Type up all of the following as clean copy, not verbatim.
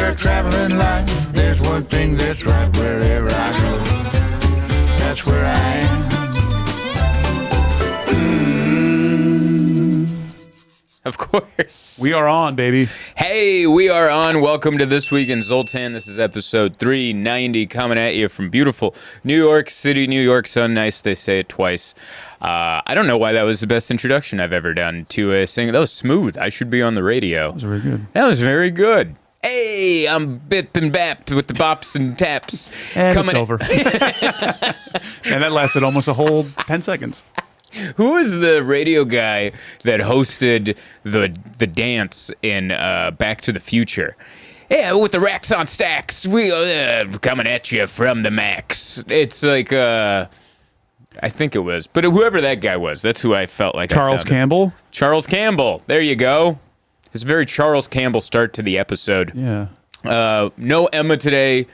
a traveling light. There's one thing that's right wherever I go. That's where I am. Of course. We are on, baby. Hey, we are on. Welcome to This Week in Zoltan. This is episode 390 coming at you from beautiful New York City, New York. So nice they say it twice. I don't know why that was the best introduction I've ever done to a singer. That was smooth. I should be on the radio. That was very good. That was very good. Hey, I'm Bip and Bap with the bops and taps. And it's over. And that lasted almost a whole 10 seconds. Who was the radio guy that hosted the dance in Back to the Future? Yeah, with the racks on stacks, we coming at you from the max. It's like, I think it was, but whoever that guy was, that's who I felt like. Charles Campbell? Charles Campbell. There you go. It's a very Charles Campbell start to the episode. Yeah. No Emma today.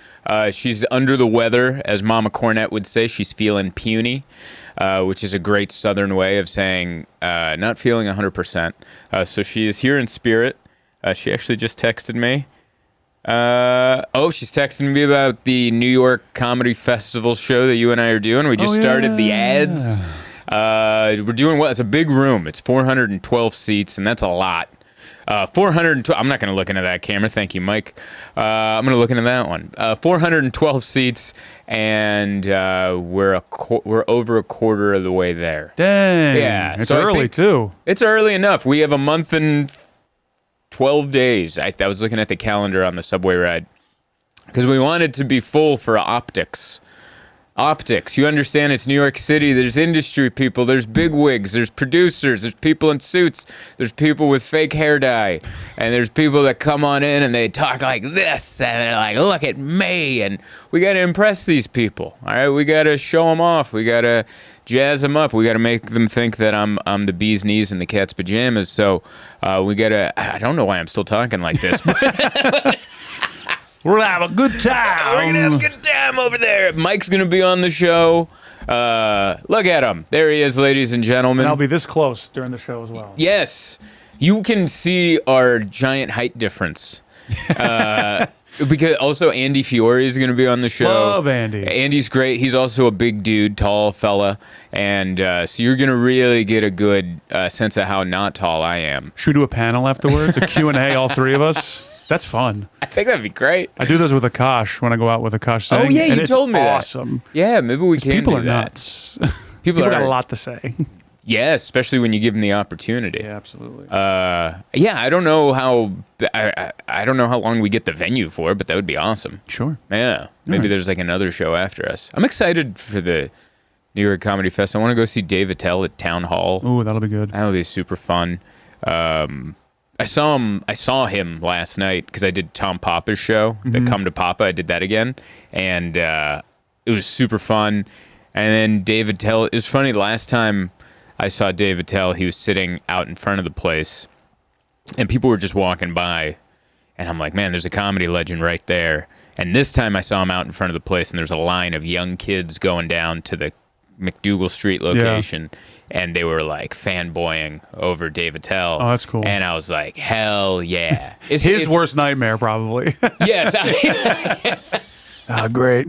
She's under the weather, as Mama Cornette would say. She's feeling puny. Which is a great Southern way of saying not feeling 100%. So she is here in spirit. She actually just texted me. She's texting me about the New York Comedy Festival show that you and I are doing. We just started the ads. We're doing well. It's a big room. It's 412 seats, and that's a lot. 412. I'm not going to look into that camera. Thank you, Mike. I'm going to look into that one. 412 seats, and we're over a quarter of the way there. Dang. Yeah, it's so early too. It's early enough. We have a month and 12 days. I was looking at the calendar on the subway ride because we wanted to be full for optics. Optics. You understand it's New York City. There's industry people. There's bigwigs. There's producers. There's people in suits. There's people with fake hair dye. And there's people that come on in and they talk like this. And they're like, look at me. And we got to impress these people. All right. We got to show them off. We got to jazz them up. We got to make them think that I'm the bee's knees in the cat's pajamas. So we got to, I don't know why I'm still talking like this. But We're going to have a good time. We're going to have a good time over there. Mike's going to be on the show. Look at him. There he is, ladies and gentlemen. And I'll be this close during the show as well. Yes. You can see our giant height difference. Because also Andy Fiore is going to be on the show. Love Andy. Andy's great. He's also a big dude, tall fella. And so you're going to really get a good sense of how not tall I am. Should we do a panel afterwards? A Q&A, all three of us? That's fun. I think that'd be great. I do those with Akash when I go out with Akash saying. Oh, yeah, and you told me awesome. That. Yeah, maybe we can people do are that. Nuts. People got a lot to say. Yeah, especially when you give them the opportunity. Yeah, absolutely. Yeah, I don't know how I don't know how long we get the venue for, but that would be awesome. Sure. Yeah, maybe there's like another show after us. I'm excited for the New York Comedy Fest. I want to go see Dave Attell at Town Hall. Ooh, that'll be good. That'll be super fun. I saw him last night because I did Tom Papa's show. The Come to Papa. I did that again, and it was super fun. And then Dave Attell. It was funny. Last time I saw Dave Attell, he was sitting out in front of the place, and people were just walking by, and I'm like, man, there's a comedy legend right there. And this time I saw him out in front of the place, and there's a line of young kids going down to the McDougal Street location, and they were like fanboying over Dave Attell. Oh, that's cool. And I was like, hell yeah. It's his worst nightmare, probably. Yes. Great.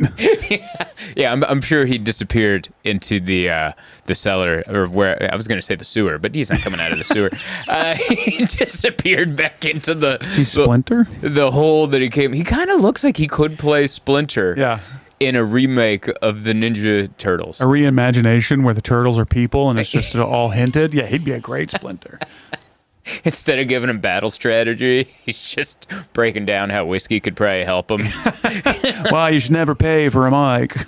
Yeah, I'm sure he disappeared into the cellar, or where I was going to say the sewer, but he's not coming out of the sewer. He disappeared back into the Splinter? The hole that he came. He kind of looks like he could play Splinter. Yeah. In a remake of the Ninja Turtles. A reimagination where the turtles are people and it's just all hinted. Yeah, he'd be a great Splinter. Instead of giving him battle strategy, he's just breaking down how whiskey could probably help him. Well, you should never pay for a mic.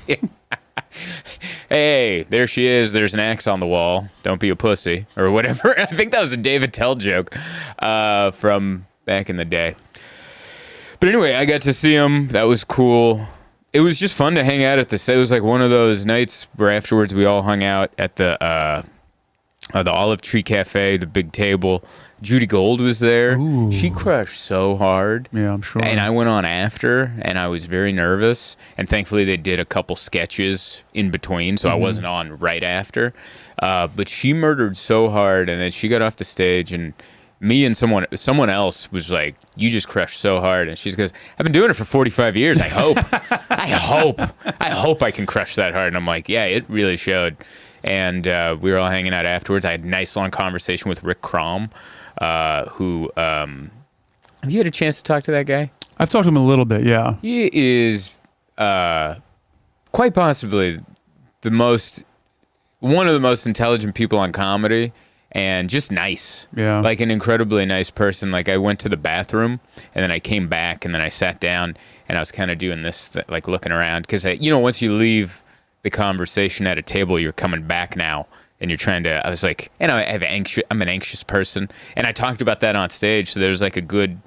Hey, there she is. There's an axe on the wall. Don't be a pussy. Or whatever. I think that was a Dave Attell joke from back in the day. But anyway, I got to see him. That was cool. It was just fun to hang out at the set. It was like one of those nights where afterwards we all hung out at the Olive Tree Cafe, the big table. Judy Gold was there. Ooh. She crushed so hard. Yeah, I'm sure. And I went on after, and I was very nervous. And thankfully, they did a couple sketches in between, so I wasn't on right after. But she murdered so hard, and then she got off the stage, and me and someone else was like, you just crushed so hard. And she goes, I've been doing it for 45 years. I hope, I hope I can crush that hard. And I'm like, yeah, it really showed. And we were all hanging out afterwards. I had a nice long conversation with Rick Crom, who, have you had a chance to talk to that guy? I've talked to him a little bit, yeah. He is quite possibly one of the most intelligent people on comedy, and just nice. Yeah. Like an incredibly nice person. Like I went to the bathroom and then I came back and then I sat down and I was kind of doing this, like looking around. Because, once you leave the conversation at a table, you're coming back now and you're trying to, I was like, I'm an anxious person. And I talked about that on stage. So there's like a good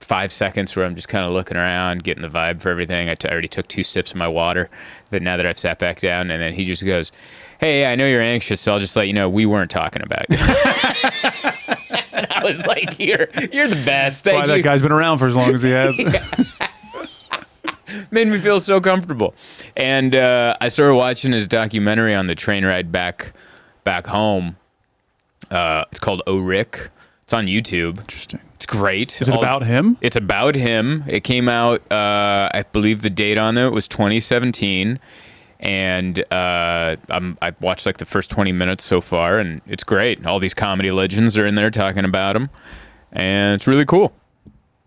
5 seconds where I'm just kind of looking around, getting the vibe for everything. I already took 2 sips of my water now that I've sat back down. And then he just goes, hey, I know you're anxious, so I'll just let you know we weren't talking about you. And I was like, you're the best. That's why that guy's been around for as long as he has. Made me feel so comfortable. And I started watching his documentary on the train ride back home. It's called Oh Rick. It's on YouTube. Interesting. It's great. Is it about him? It's about him. It came out, I believe the date on it was 2017. And I've watched like the first 20 minutes so far, and it's great. All these comedy legends are in there talking about him, and it's really cool.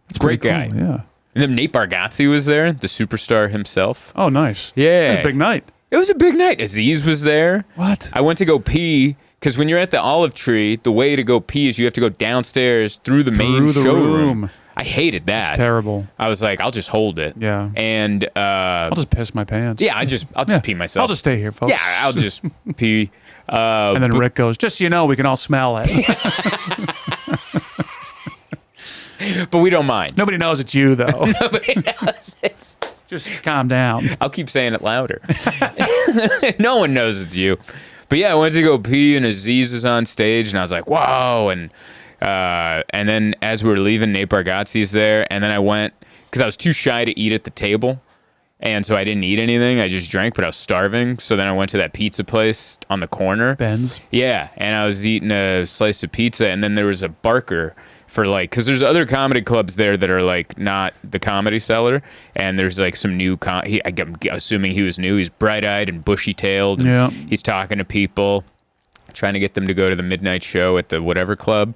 It's a great guy. Cool, yeah. And then Nate Bargatze was there, the superstar himself. Oh, nice. Yeah. It was a big night. It was a big night. Aziz was there. What? I went to go pee, because when you're at the Olive Tree, the way to go pee is you have to go downstairs through the main showroom. I hated that. It's terrible. I was like, I'll just hold it. Yeah. And I'll just piss my pants. Yeah, I'll just pee myself. I'll just stay here, folks. Yeah, I'll just pee. And then Rick goes, just so you know, we can all smell it. But we don't mind. Nobody knows it's you, though. Nobody knows it's... Just calm down. I'll keep saying it louder. No one knows it's you. But yeah, I went to go pee, and Aziz is on stage, and I was like, whoa, and then as we were leaving, Nate Bargatze's there, and then I went, because I was too shy to eat at the table, and so I didn't eat anything. I just drank, but I was starving, so then I went to that pizza place on the corner. Ben's? Yeah, and I was eating a slice of pizza, and then there was a Barker for like, because there's other comedy clubs there that are like not the Comedy Cellar, and there's like some new, I'm assuming he was new. He's bright-eyed and bushy-tailed, and yeah. He's talking to people, trying to get them to go to the midnight show at the whatever club.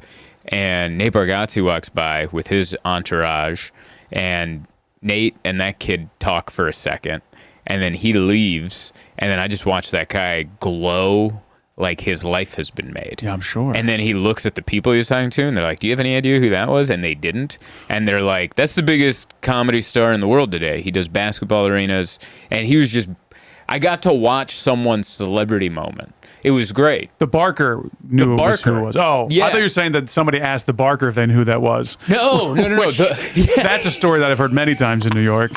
And Nate Bargatze walks by with his entourage, and Nate and that kid talk for a second, and then he leaves, and then I just watch that guy glow like his life has been made. Yeah, I'm sure. And then he looks at the people he was talking to, and they're like, do you have any idea who that was? And they didn't. And they're like, that's the biggest comedy star in the world today. He does basketball arenas, and he was just... I got to watch someone's celebrity moment. It was great. The Barker knew who it was. Oh, yeah. I thought you were saying that somebody asked the Barker if they knew who that was. No. That's a story that I've heard many times in New York.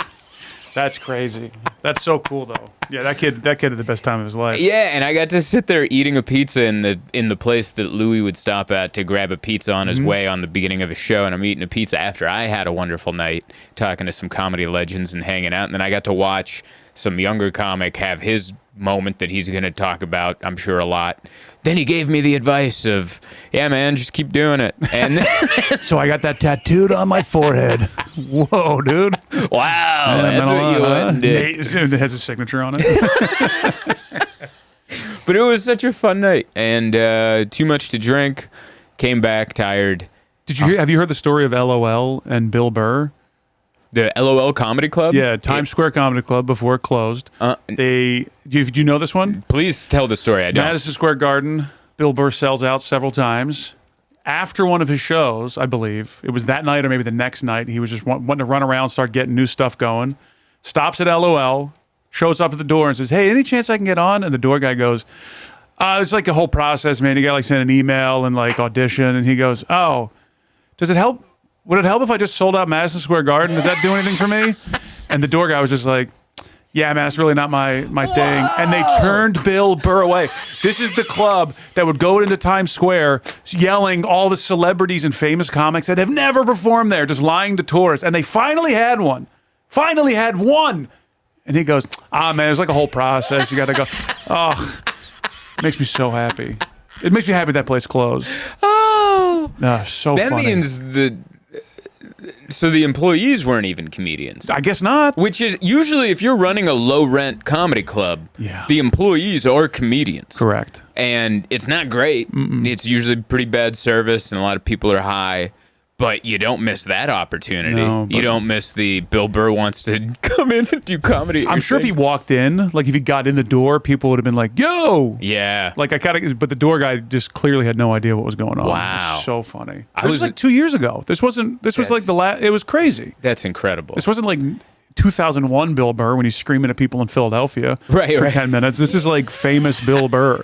That's crazy. That's so cool, though. Yeah, that kid had the best time of his life. Yeah, and I got to sit there eating a pizza in the place that Louis would stop at to grab a pizza on his way on the beginning of his show, and I'm eating a pizza after I had a wonderful night talking to some comedy legends and hanging out, and then I got to watch some younger comic have his moment that he's going to talk about, I'm sure, a lot. Then he gave me the advice of, yeah, man, just keep doing it. And so I got that tattooed on my forehead. Whoa, dude. Wow. That's what you went and did. It has a signature on it. But it was such a fun night, and too much to drink. Came back tired. Have you heard the story of LOL and Bill Burr? The LOL Comedy Club? Yeah, Times Square Comedy Club before it closed. Do you know this one? Please tell the story. I don't. Madison Square Garden. Bill Burr sells out several times. After one of his shows, I believe, it was that night or maybe the next night, he was just wanting to run around, start getting new stuff going. Stops at LOL, shows up at the door and says, hey, any chance I can get on? And the door guy goes, it's like a whole process, man. You got to like send an email and like audition. And he goes, oh, does it help? Would it help if I just sold out Madison Square Garden? Does that do anything for me? And the door guy was just like, yeah, man, that's really not my thing. And they turned Bill Burr away. This is the club that would go into Times Square yelling all the celebrities and famous comics that have never performed there, just lying to tourists. And they finally had one. Finally had one. And he goes, man, it's like a whole process. You got to go. Oh, it makes me so happy. It makes me happy that place closed. no. So That funny. means so the employees weren't even comedians. I guess not. Which is usually if you're running a low rent comedy club, Yeah. the employees are comedians. Correct. And it's not great. It's usually pretty bad service and a lot of people are high. But you don't miss that opportunity. No, you don't miss the Bill Burr wants to come in and do comedy. I'm sure if he walked in, like if he got in the door, people would have been like, "Yo!" Yeah. Like but the door guy just clearly had no idea what was going on. Wow. It was so funny. I This was was- like 2 years ago. This was like the last. It was crazy. That's incredible. This wasn't like 2001 Bill Burr when he's screaming at people in Philadelphia Right, for right. 10 minutes. This is like famous Bill Burr.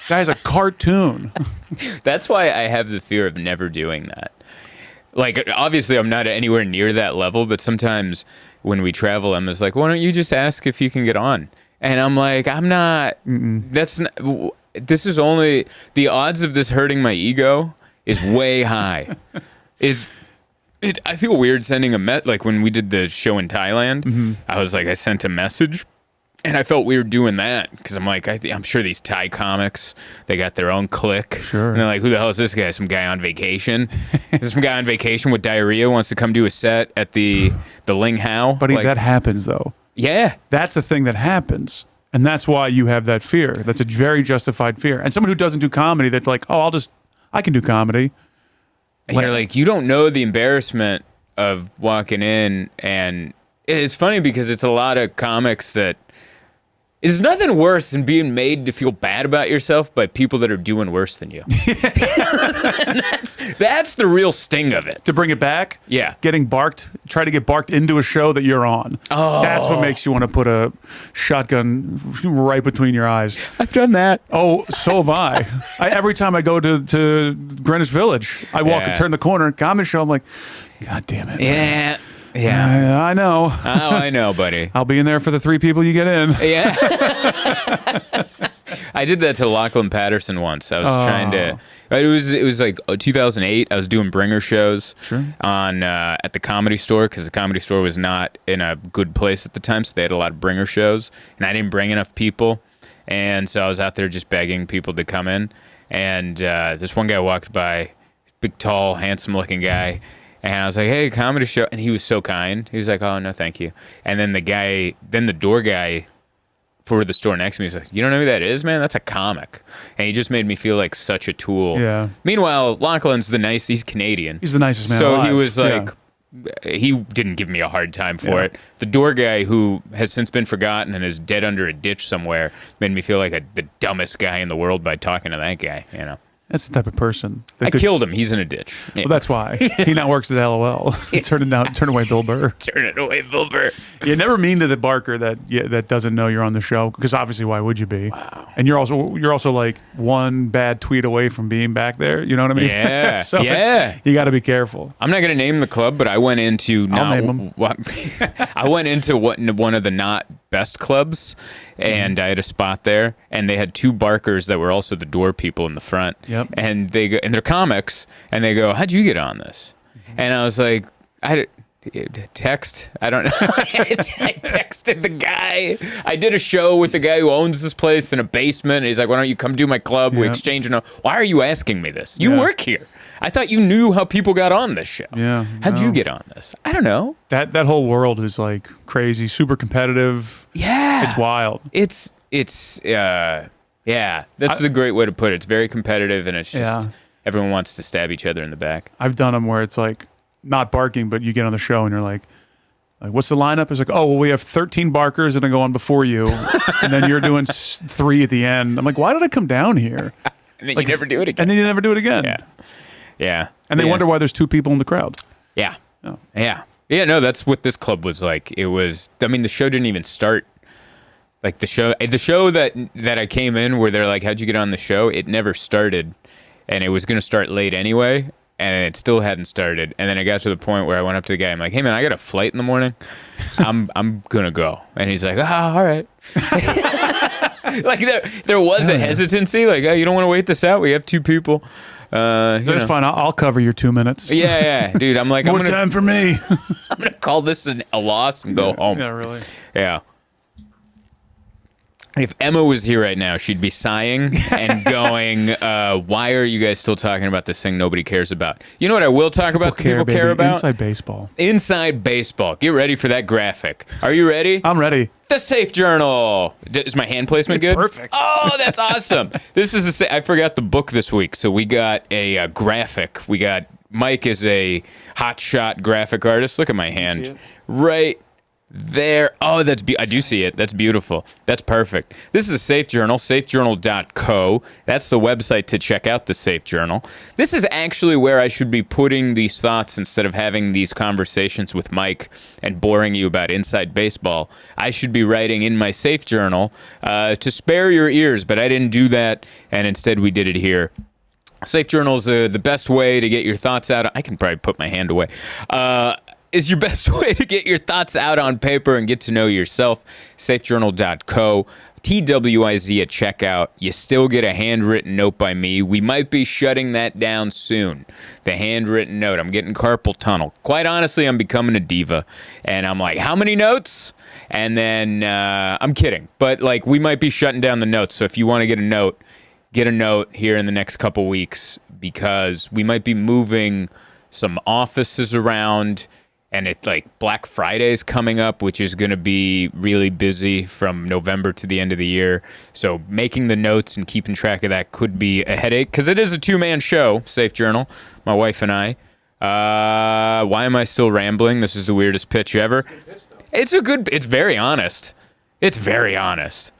Guy's a cartoon. That's why I have the fear of never doing that. Like, obviously, I'm not anywhere near that level, but sometimes when we travel, Emma's like, why don't you just ask if you can get on? And I'm like, I'm not, this is only, the odds of this hurting my ego is way high. I feel weird sending like when we did the show in Thailand, I was like, I sent a message. And I felt weird doing that because I'm like, I'm sure these Thai comics, they got their own clique. Sure. And they're like, who the hell is this guy? Some guy on vacation. There's some guy on vacation with diarrhea wants to come do a set at the Ling Hao. Buddy, that happens though. Yeah. That's a thing that happens. And that's why you have that fear. That's a very justified fear. And someone who doesn't do comedy, that's like, oh, I can do comedy. And you're like, you don't know the embarrassment of walking in. And it's funny because it's a lot of comics that, there's nothing worse than being made to feel bad about yourself by people that are doing worse than you. that's the real sting of it. To bring it back, Yeah. try to get barked into a show that you're on. Oh. That's what makes you want to put a shotgun right between your eyes. I've done that. Oh, so have I. Every time I go to Greenwich Village, I walk and turn the corner, comedy show, I'm like, God damn it. Yeah. Yeah. I know. Oh, I know, buddy. I'll be in there for the 3 people you get in. Yeah. I did that to Lachlan Patterson once. I was trying to. It was like 2008. I was doing bringer shows on at the Comedy Store because the Comedy Store was not in a good place at the time, so they had a lot of bringer shows, and I didn't bring enough people, and so I was out there just begging people to come in, and this one guy walked by, big, tall, handsome-looking guy. And I was like, hey, comedy show. And he was so kind. He was like, oh, no, thank you. And then the door guy for the store next to me was like, you don't know who that is, man? That's a comic. And he just made me feel like such a tool. Yeah. Meanwhile, Lachlan's he's Canadian. He's the nicest man So alive. he was like, Yeah. he didn't give me a hard time for it. The door guy, who has since been forgotten and is dead under a ditch somewhere, made me feel like the dumbest guy in the world by talking to that guy, you know. That's the type of person. I killed him. He's in a ditch. Yeah. Well, that's why. He now works at LOL. Turn away Bill Burr. Turn it away, Bill Burr. You never mean to the barker that doesn't know you're on the show, because obviously why would you be? Wow. And you're also like one bad tweet away from being back there. You know what I mean? Yeah. So yeah. You got to be careful. I'm not going to name the club, but I went into name 'em. I went into one of the not best clubs, and I had a spot there, and they had 2 barkers that were also the door people in the front. Yep. And they go, and they're comics, and they go, how'd you get on this? And I was like, text. I don't know. I texted the guy. I did a show with the guy who owns this place in a basement. And he's like, why don't you come do my club? We exchange. Why are you asking me this? You work here. I thought you knew how people got on this show. Yeah. How'd you get on this? I don't know. That whole world is like crazy, super competitive. Yeah. It's wild. It's that's the great way to put it. It's very competitive, and it's just everyone wants to stab each other in the back. I've done them where it's like not barking, but you get on the show and you're like, what's the lineup? It's like, oh, well, we have 13 barkers that are going before you, and then you're doing 3 at the end. I'm like, why did I come down here? And then you never do it again. And then you never do it again. Yeah. Yeah. And they wonder why there's 2 people in the crowd. Yeah. Oh. Yeah. Yeah, no, that's what this club was like. It was, I mean, the show didn't even start. Like the show that I came in where they're like, how'd you get on the show? It never started, and it was going to start late anyway, and it still hadn't started. And then I got to the point where I went up to the guy. I'm like, hey, man, I got a flight in the morning. I'm going to go. And he's like, all right. Like there was a hesitancy. Like, oh, you don't want to wait this out? We have 2 people. That's fine. I'll cover your 2 minutes. Yeah, dude. I'm like, More time for me. I'm going to call this a loss and go home. Yeah, really. Yeah. If Emma was here right now, she'd be sighing and going, why are you guys still talking about this thing nobody cares about? You know what I will talk about that people care about? Inside baseball. Inside baseball. Get ready for that graphic. Are you ready? I'm ready. The Safe Journal. Is my hand placement good? Perfect. Oh, that's awesome. This is I forgot the book this week, so we got a graphic. We got Mike is a hotshot graphic artist. Look at my hand. Right there. Oh, I do see it. That's beautiful. That's perfect. This is the Safe Journal, safejournal.co. That's the website to check out the Safe Journal. This is actually where I should be putting these thoughts instead of having these conversations with Mike and boring you about inside baseball. I should be writing in my Safe Journal to spare your ears, but I didn't do that, and instead we did it here. Safe Journal is the best way to get your thoughts out. I can probably put my hand away. Is your best way to get your thoughts out on paper and get to know yourself. Safejournal.co. TWIZ at checkout. You still get a handwritten note by me. We might be shutting that down soon. The handwritten note. I'm getting carpal tunnel. Quite honestly, I'm becoming a diva. And I'm like, how many notes? And then I'm kidding. But like, we might be shutting down the notes. So if you want to get a note here in the next couple weeks, because we might be moving some offices around. And it's like Black Friday is coming up, which is going to be really busy from November to the end of the year. So making the notes and keeping track of that could be a headache because it is a two-man show, Safe Journal, my wife and I. Why am I still rambling? This is the weirdest pitch ever. It's very honest. It's very honest.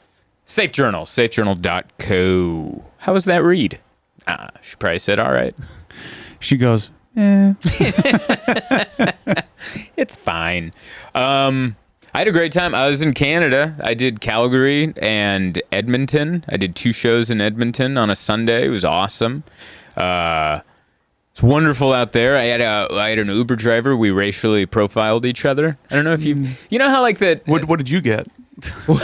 Safe Journal, safejournal.co. How was that read? She probably said, all right. She goes, It's fine. I had a great time. I was in Canada. I did Calgary and Edmonton. I did 2 shows in Edmonton on a Sunday. It was awesome. It's wonderful out there. I had an Uber driver. We racially profiled each other. I don't know if you know how like that. What did you get? Well,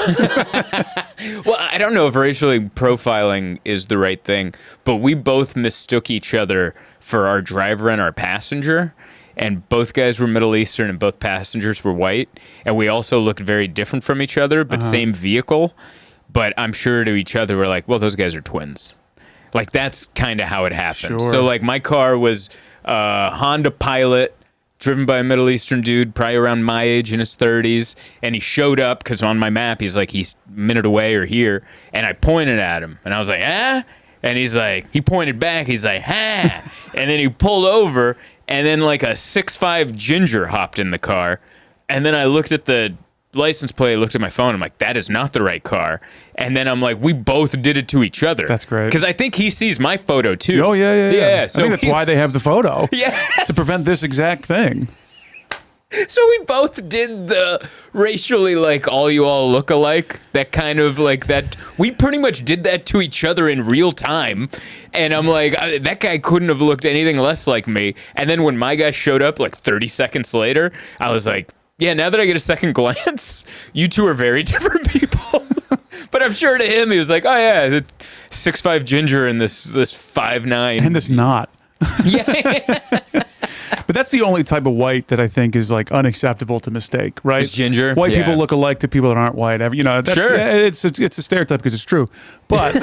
I don't know if racially profiling is the right thing, but we both mistook each other for our driver and our passenger, and both guys were Middle Eastern and both passengers were white, and we also looked very different from each other, but same vehicle. But I'm sure to each other we're like, well, those guys are twins. Like that's kind of how it happened. Sure. So like my car was Honda Pilot, driven by a Middle Eastern dude, probably around my age in his 30s, and he showed up because on my map he's like he's a minute away or here, and I pointed at him, and I was like, ah. And he's like, he pointed back. He's like, ha. And then he pulled over, and then like a 6'5" ginger hopped in the car. And then I looked at the license plate, looked at my phone. I'm like, that is not the right car. And then I'm like, we both did it to each other. That's great. Because I think he sees my photo too. Oh, yeah. So I think that's why they have the photo. Yes. To prevent this exact thing. So we both did the racially like all you all look alike, that kind of like that. We pretty much did that to each other in real time. And I'm like, that guy couldn't have looked anything less like me. And then when my guy showed up like 30 seconds later, I was like, yeah, now that I get a second glance, you two are very different people. But I'm sure to him, he was like, oh yeah, the 6'5" ginger and this 5'9". And this not. Yeah. But that's the only type of white that I think is like unacceptable to mistake, right? It's ginger. White Yeah. people look alike to people that aren't white. You know, that's, Sure. it's a stereotype because it's true. But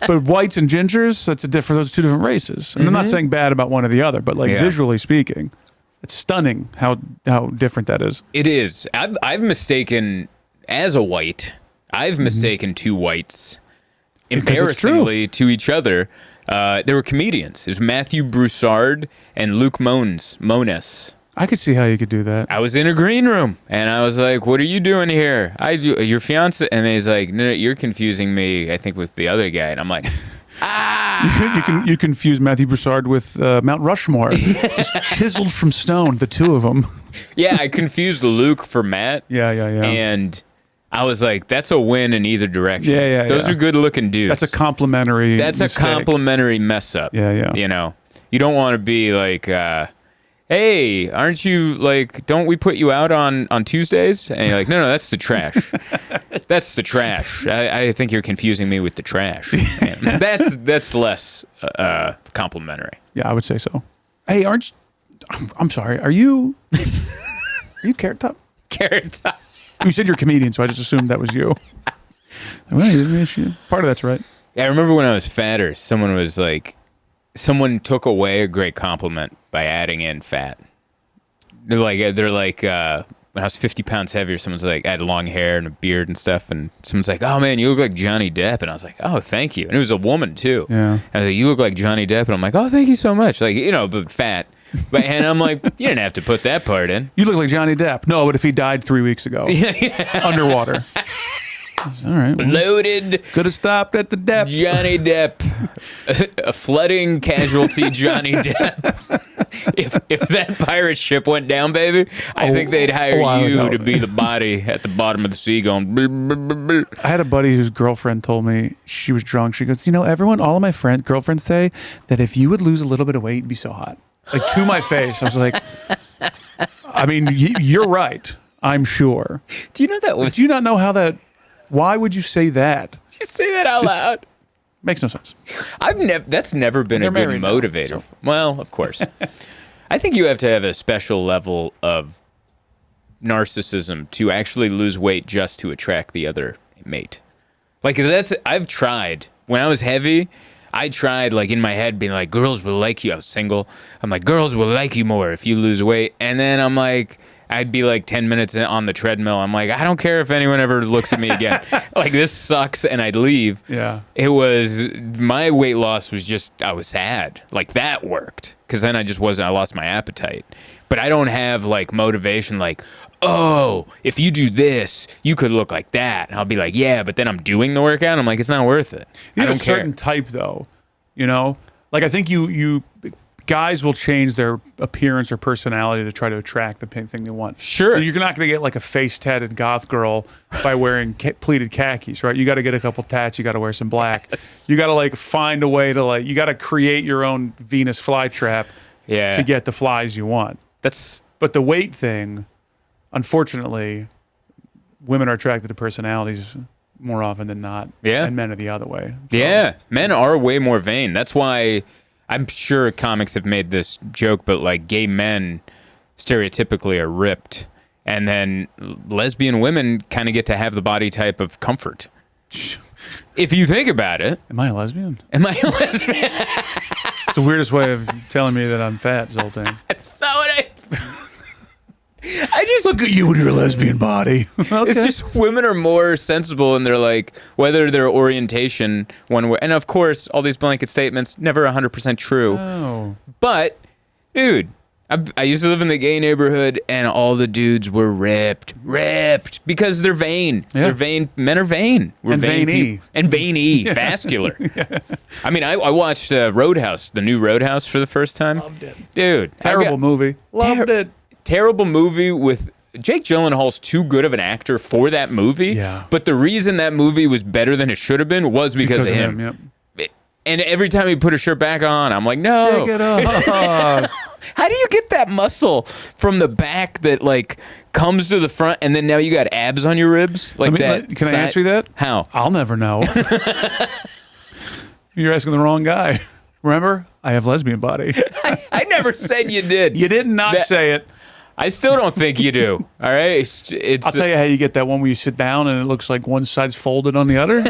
but whites and gingers, those are two different races. And I'm not saying bad about one or the other, but like visually speaking, it's stunning how different that is. It is. I've mistaken as a white. I've mistaken two whites embarrassingly to each other. They were comedians. It was Matthew Broussard and Luke Mones. I could see how you could do that. I was in a green room, and I was like, what are you doing here? Your fiance? And he's like, no, you're confusing me, I think, with the other guy. And I'm like, You confuse Matthew Broussard with Mount Rushmore. Just chiseled from stone, the two of them. Yeah, I confused Luke for Matt. Yeah. And I was like, that's a win in either direction. Yeah. Those are good-looking dudes. That's a complimentary That's a complimentary mess up. Yeah. You know, you don't want to be like, hey, aren't you like, don't we put you out on Tuesdays? And you're like, no, that's the trash. That's the trash. I think you're confusing me with the trash. And that's less complimentary. Yeah, I would say so. Hey, I'm sorry. Are you Carrot Top? Carrot Top. You said you're a comedian, so I just assumed that was you. Well, part of that's right. Yeah, I remember when I was fatter, someone took away a great compliment by adding in fat. They're like, when I was 50 pounds heavier, someone's like, I had long hair and a beard and stuff, and someone's like, oh man, you look like Johnny Depp. And I was like, oh, thank you. And it was a woman too. Yeah. I was like, you look like Johnny Depp. And I'm like, oh, thank you so much. Like, but fat. And I'm like, you didn't have to put that part in. You look like Johnny Depp. No, but if he died 3 weeks ago, underwater. All right. Bloated. Could have stopped at the Depp. Johnny Depp. A flooding casualty Johnny Depp. If that pirate ship went down, baby, I think they'd hire you to be the body at the bottom of the sea going. Blah, blah, blah, blah. I had a buddy whose girlfriend told me she was drunk. She goes, all of my girlfriends say that if you would lose a little bit of weight, you'd be so hot. Like to my face. I was like, I mean, you're right. I'm sure. Do you know that was? Do you not know how that? Why would you say that? You say that out loud. Makes no sense. That's never been a good motivator. Now, so. Well, of course. I think you have to have a special level of narcissism to actually lose weight just to attract the other mate. Like I've tried. When I was heavy, I tried like in my head being like, girls will like you. I was single. I'm like, girls will like you more if you lose weight. And then I'm like, I'd be like 10 minutes on the treadmill. I'm like, I don't care if anyone ever looks at me again. Like, this sucks, and I'd leave. Yeah. My weight loss was just, I was sad. Like, that worked. Because then I lost my appetite. But I don't have, like, motivation like, oh, if you do this, you could look like that. And I'll be like, yeah, but then I'm doing the workout. I'm like, it's not worth it. You have a certain type, though, Like, I think you guys will change their appearance or personality to try to attract the thing they want. Sure. You're not going to get like a face-tatted goth girl by wearing pleated khakis, right? You got to get a couple tats. You got to wear some black. Yes. You got to like find a way to you got to create your own Venus flytrap to get the flies you want. But the weight thing, unfortunately, women are attracted to personalities more often than not. Yeah. And men are the other way. So. Yeah. Men are way more vain. That's why I'm sure comics have made this joke, but like gay men stereotypically are ripped, and then lesbian women kind of get to have the body type of comfort. If you think about it. Am I a lesbian? Am I a lesbian? It's the weirdest way of telling me that I'm fat, Zoltan. That's not what I just look at you and your lesbian body. Okay. It's just women are more sensible, and they're like, whether their orientation one way, and of course all these blanket statements never 100% true. Oh. But dude, I used to live in the gay neighborhood, and all the dudes were ripped because they're vain. Yeah. They're vain. Men are vain. We're and veiny. And veiny, vascular. Yeah. I mean, I watched Roadhouse, the new Roadhouse, for the first time. Loved it, dude. Terrible movie. Loved it. Terrible movie with Jake Gyllenhaal's too good of an actor for that movie. Yeah. But the reason that movie was better than it should have been was because of him. Yep. And every time he put a shirt back on, I'm like, no. Take it off. How do you get that muscle from the back that like comes to the front, and then now you got abs on your ribs? Like that. Can I answer that? How? I'll never know. You're asking the wrong guy. Remember? I have lesbian body. I never said you did. You did not say it. I still don't think you do. All right? I'll tell you how you get that one where you sit down and it looks like one side's folded on the other.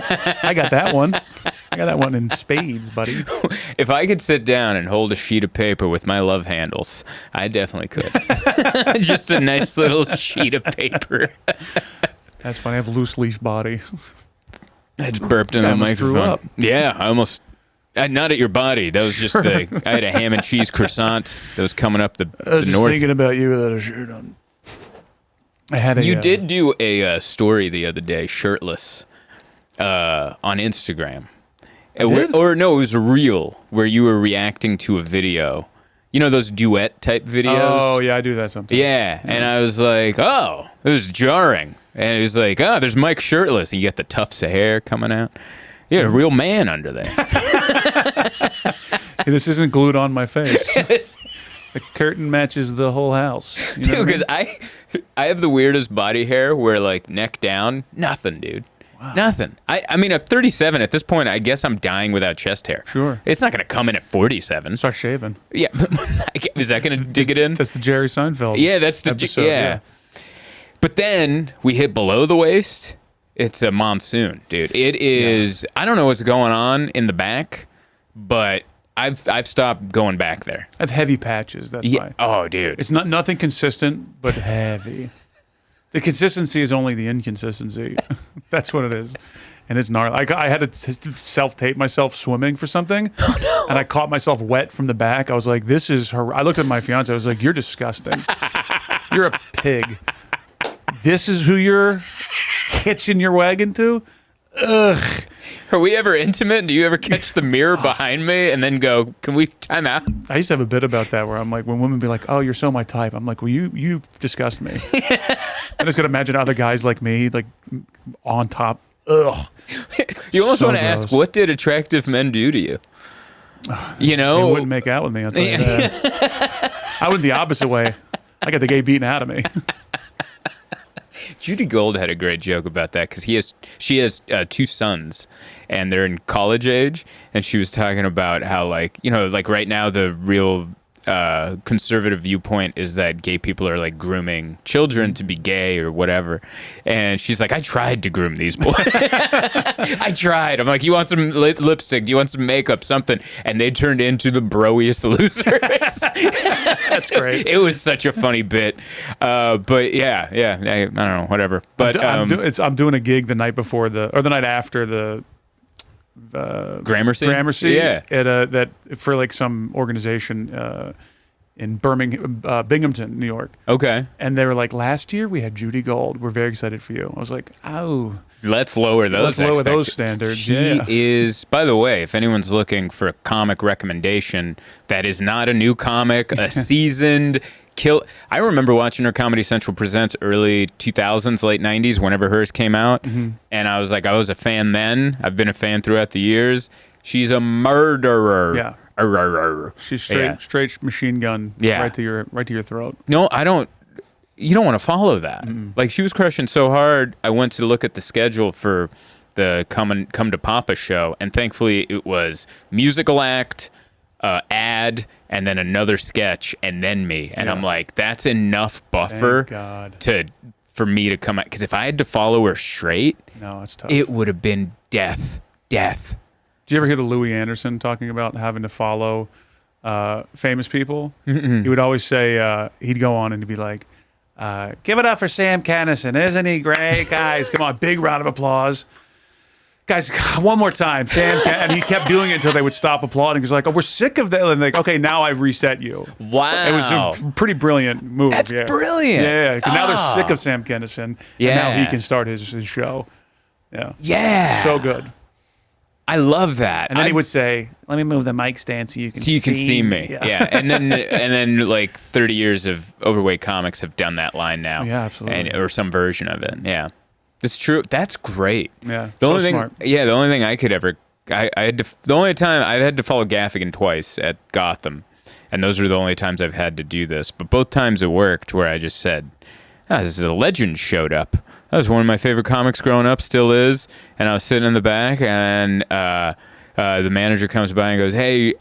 I got that one. I got that one in spades, buddy. If I could sit down and hold a sheet of paper with my love handles, I definitely could. Just a nice little sheet of paper. That's funny. I have a loose leaf body. I just burped in the microphone. Threw up. Yeah, I almost... not at your body. That was just I had a ham and cheese croissant that was coming up the I was just north. thinking about you without a shirt on. I had You did do a story the other day, shirtless, on Instagram. Or no, it was a reel where you were reacting to a video. You know those duet type videos? Oh, yeah, I do that sometimes. Yeah, and I was like, oh, it was jarring. And it was like, oh, there's Mike shirtless. And you got the tufts of hair coming out. You're a real man under there. Hey, this isn't glued on my face. The curtain matches the whole house. You know dude, because I have the weirdest body hair where, like, neck down, nothing, dude. Wow. Nothing. I mean, at 37, at this point, I guess I'm dying without chest hair. Sure. It's not going to come in at 47. Start shaving. Yeah. Is that going to dig it in? That's the Jerry Seinfeld Yeah, that's the episode. Yeah. But then we hit below the waist, It's a monsoon, dude. It is. I don't know what's going on in the back, but I've stopped going back there. I have heavy patches. That's why. Oh, dude. It's nothing consistent, but heavy. The consistency is only the inconsistency. That's what it is. And it's gnarly. I had to self-tape myself swimming for something. Oh, no. And I caught myself wet from the back. I was like, this is her. I looked at my fiance. I was like, you're disgusting. You're a pig. This is who you're hitching your wagon to? Ugh. Are we ever intimate? Do you ever catch the mirror behind me and then go, can we time out? I used to have a bit about that where I'm like, when women be like, oh, you're so my type. I'm like, well, you disgust me. I just got to imagine other guys like me, like on top. Ugh. You almost So want to ask, gross. what did attractive men do to you? You know? They wouldn't make out with me, I'll tell you that. I went the opposite way. I got the gay beaten out of me. Judy Gold had a great joke about that because she has 2 sons and they're in college age, and she was talking about how, like, you know, like right now the real conservative viewpoint is that gay people are like grooming children to be gay or whatever, and she's like, I tried to groom these boys. I tried. I'm like, you want some lipstick? Do you want some makeup? Something? And they turned into the broiest losers. That's great. It was such a funny bit, but yeah, I don't know, whatever. But I'm doing a gig the night before the night after the Gramercy, yeah, at that for like some organization in Binghamton, New York. Okay, and they were like, last year we had Judy Gold. We're very excited for you. I was like, oh, let's lower those. Let's lower those standards. She is, by the way, if anyone's looking for a comic recommendation, that is not a new comic, a seasoned. I remember watching her Comedy Central Presents early 2000s, late 90s, whenever hers came out. Mm-hmm. And I was like, I was a fan then. I've been a fan throughout the years. She's a murderer. Yeah. She's straight machine gun right to your throat. No, I don't. You don't want to follow that. Mm-mm. Like, she was crushing so hard. I went to look at the schedule for the Come to Papa show, and thankfully it was musical act, ad, and then another sketch, and then me. And I'm like, that's enough buffer for me to come out. Because if I had to follow her straight, no, it's tough. It would have been death. Did you ever hear the Louis Anderson talking about having to follow famous people? Mm-mm. He would always say, he'd go on and he'd be like, give it up for Sam Kinison. Isn't he great? Guys, come on, big round of applause. Guys, one more time, Sam. And he kept doing it until they would stop applauding. He's like, oh, we're sick of that. And like, okay, now I've reset you. Wow. It was a pretty brilliant move. That's brilliant. Yeah. Now they're sick of Sam Kinison. Yeah. And now he can start his show. Yeah. Yeah. So good. I love that. And then he would say, let me move the mic stand so you can see me. Yeah. And then like 30 years of overweight comics have done that line now. Yeah, absolutely. Or some version of it. Yeah. That's true. That's great. Yeah. The only smart. thing, the only thing I could ever, the only time I had to follow Gaffigan twice at Gotham, and those were the only times I've had to do this. But both times it worked, where I just said, this is a legend showed up. That was one of my favorite comics growing up, still is. And I was sitting in the back, and the manager comes by and goes, hey,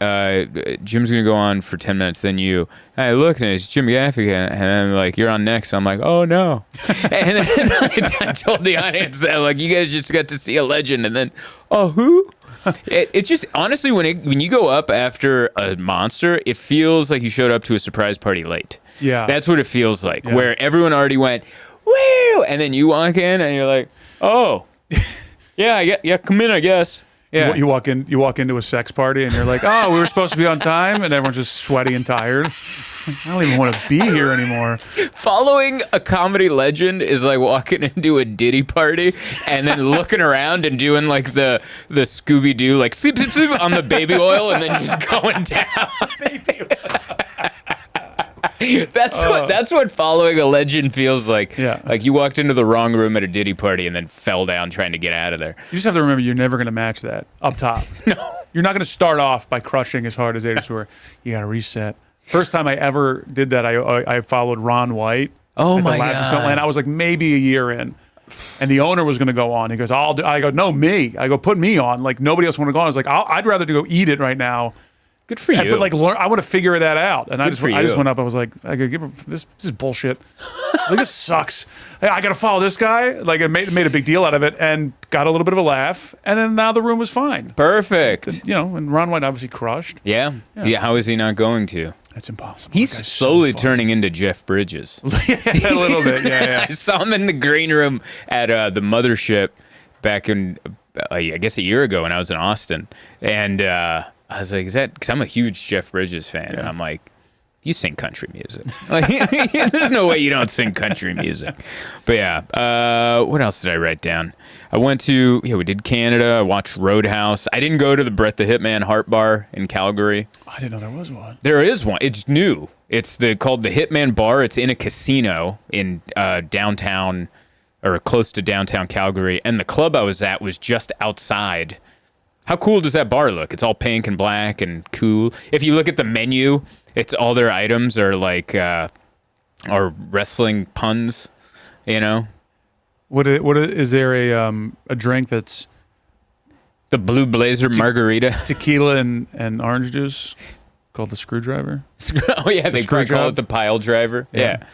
Jim's going to go on for 10 minutes, then you. And I looked, and it's Jim Gaffigan, and I'm like, you're on next. I'm like, oh, no. And then I told the audience that, like, you guys just got to see a legend, and then, oh, who? It's just, honestly, when you go up after a monster, it feels like you showed up to a surprise party late. Yeah. That's what it feels like, where everyone already went, woo! And then you walk in, and you're like, oh, yeah, come in, I guess. Yeah. You walk into a sex party and you're like, oh, we were supposed to be on time, and everyone's just sweaty and tired. I don't even want to be here anymore. Following a comedy legend is like walking into a Diddy party and then looking around and doing like the Scooby-Doo, like sleep on the baby oil, and then just going down. Baby oil. That's what following a legend feels like. Yeah. Like you walked into the wrong room at a Diddy party and then fell down trying to get out of there. You just have to remember, you're never going to match that up top. No. You're not going to start off by crushing as hard as they were. You got to reset. First time I ever did that, I followed Ron White. Oh, at my the God. And I was like maybe a year in. And the owner was going to go on. He goes, I go, no, me. I go, put me on. Like, nobody else want to go on. I was like, I'd rather go eat it right now Good for you. But like, I want to figure that out, and I just for went you. up. I was like, I gotta give her this. This is bullshit. Like, this sucks. Hey, I gotta follow this guy. Like, I made a big deal out of it, and got a little bit of a laugh, and then now the room was fine. Perfect. You know, and Ron White obviously crushed. Yeah. How is he not going to? That's impossible. He's That guy's slowly so turning into Jeff Bridges. yeah, a little bit. Yeah. I saw him in the green room at the mothership back in, I guess, a year ago when I was in Austin. And I was like, is that, because I'm a huge Jeff Bridges fan. Yeah. And I'm like, you sing country music. Like, there's no way you don't sing country music. But yeah, what else did I write down? I went to, we did Canada. I watched Roadhouse. I didn't go to the Brett the Hitman Heart Bar in Calgary. I didn't know there was one. There is one. It's new. It's called the Hitman Bar. It's in a casino in downtown, or close to downtown Calgary. And the club I was at was just outside. How cool does that bar look? It's all pink and black and cool. If you look at the menu, it's all their items are like are wrestling puns, you know. Is there a drink that's the Blue Blazer margarita, tequila and orange juice called the Screwdriver? Oh yeah, they probably call it the Pile Driver. Yeah.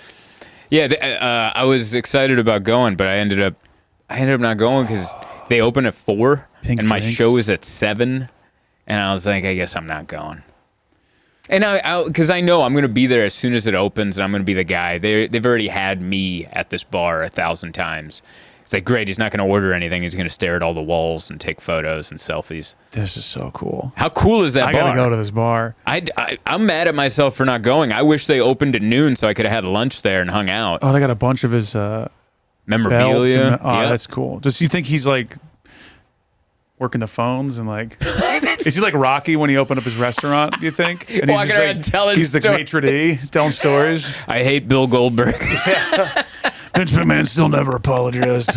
I was excited about going, but I ended up not going because they open at 4 and my show is at 7, and I was like, I guess I'm not going. And because I know I'm going to be there as soon as it opens, and I'm going to be the guy. They've already had me at this bar 1,000 times. It's like, great, he's not going to order anything. He's going to stare at all the walls and take photos and selfies. This is so cool. How cool is that bar? I got to go to this bar. I'm mad at myself for not going. I wish they opened at noon so I could have had lunch there and hung out. Oh, they got a bunch of his memorabilia. That's cool. Does you think he's like working the phones and like is he like Rocky when he opened up his restaurant, do you think? And Walking around telling he's the maitre d' telling stories. I hate Bill Goldberg. Vince McMahon still never apologized.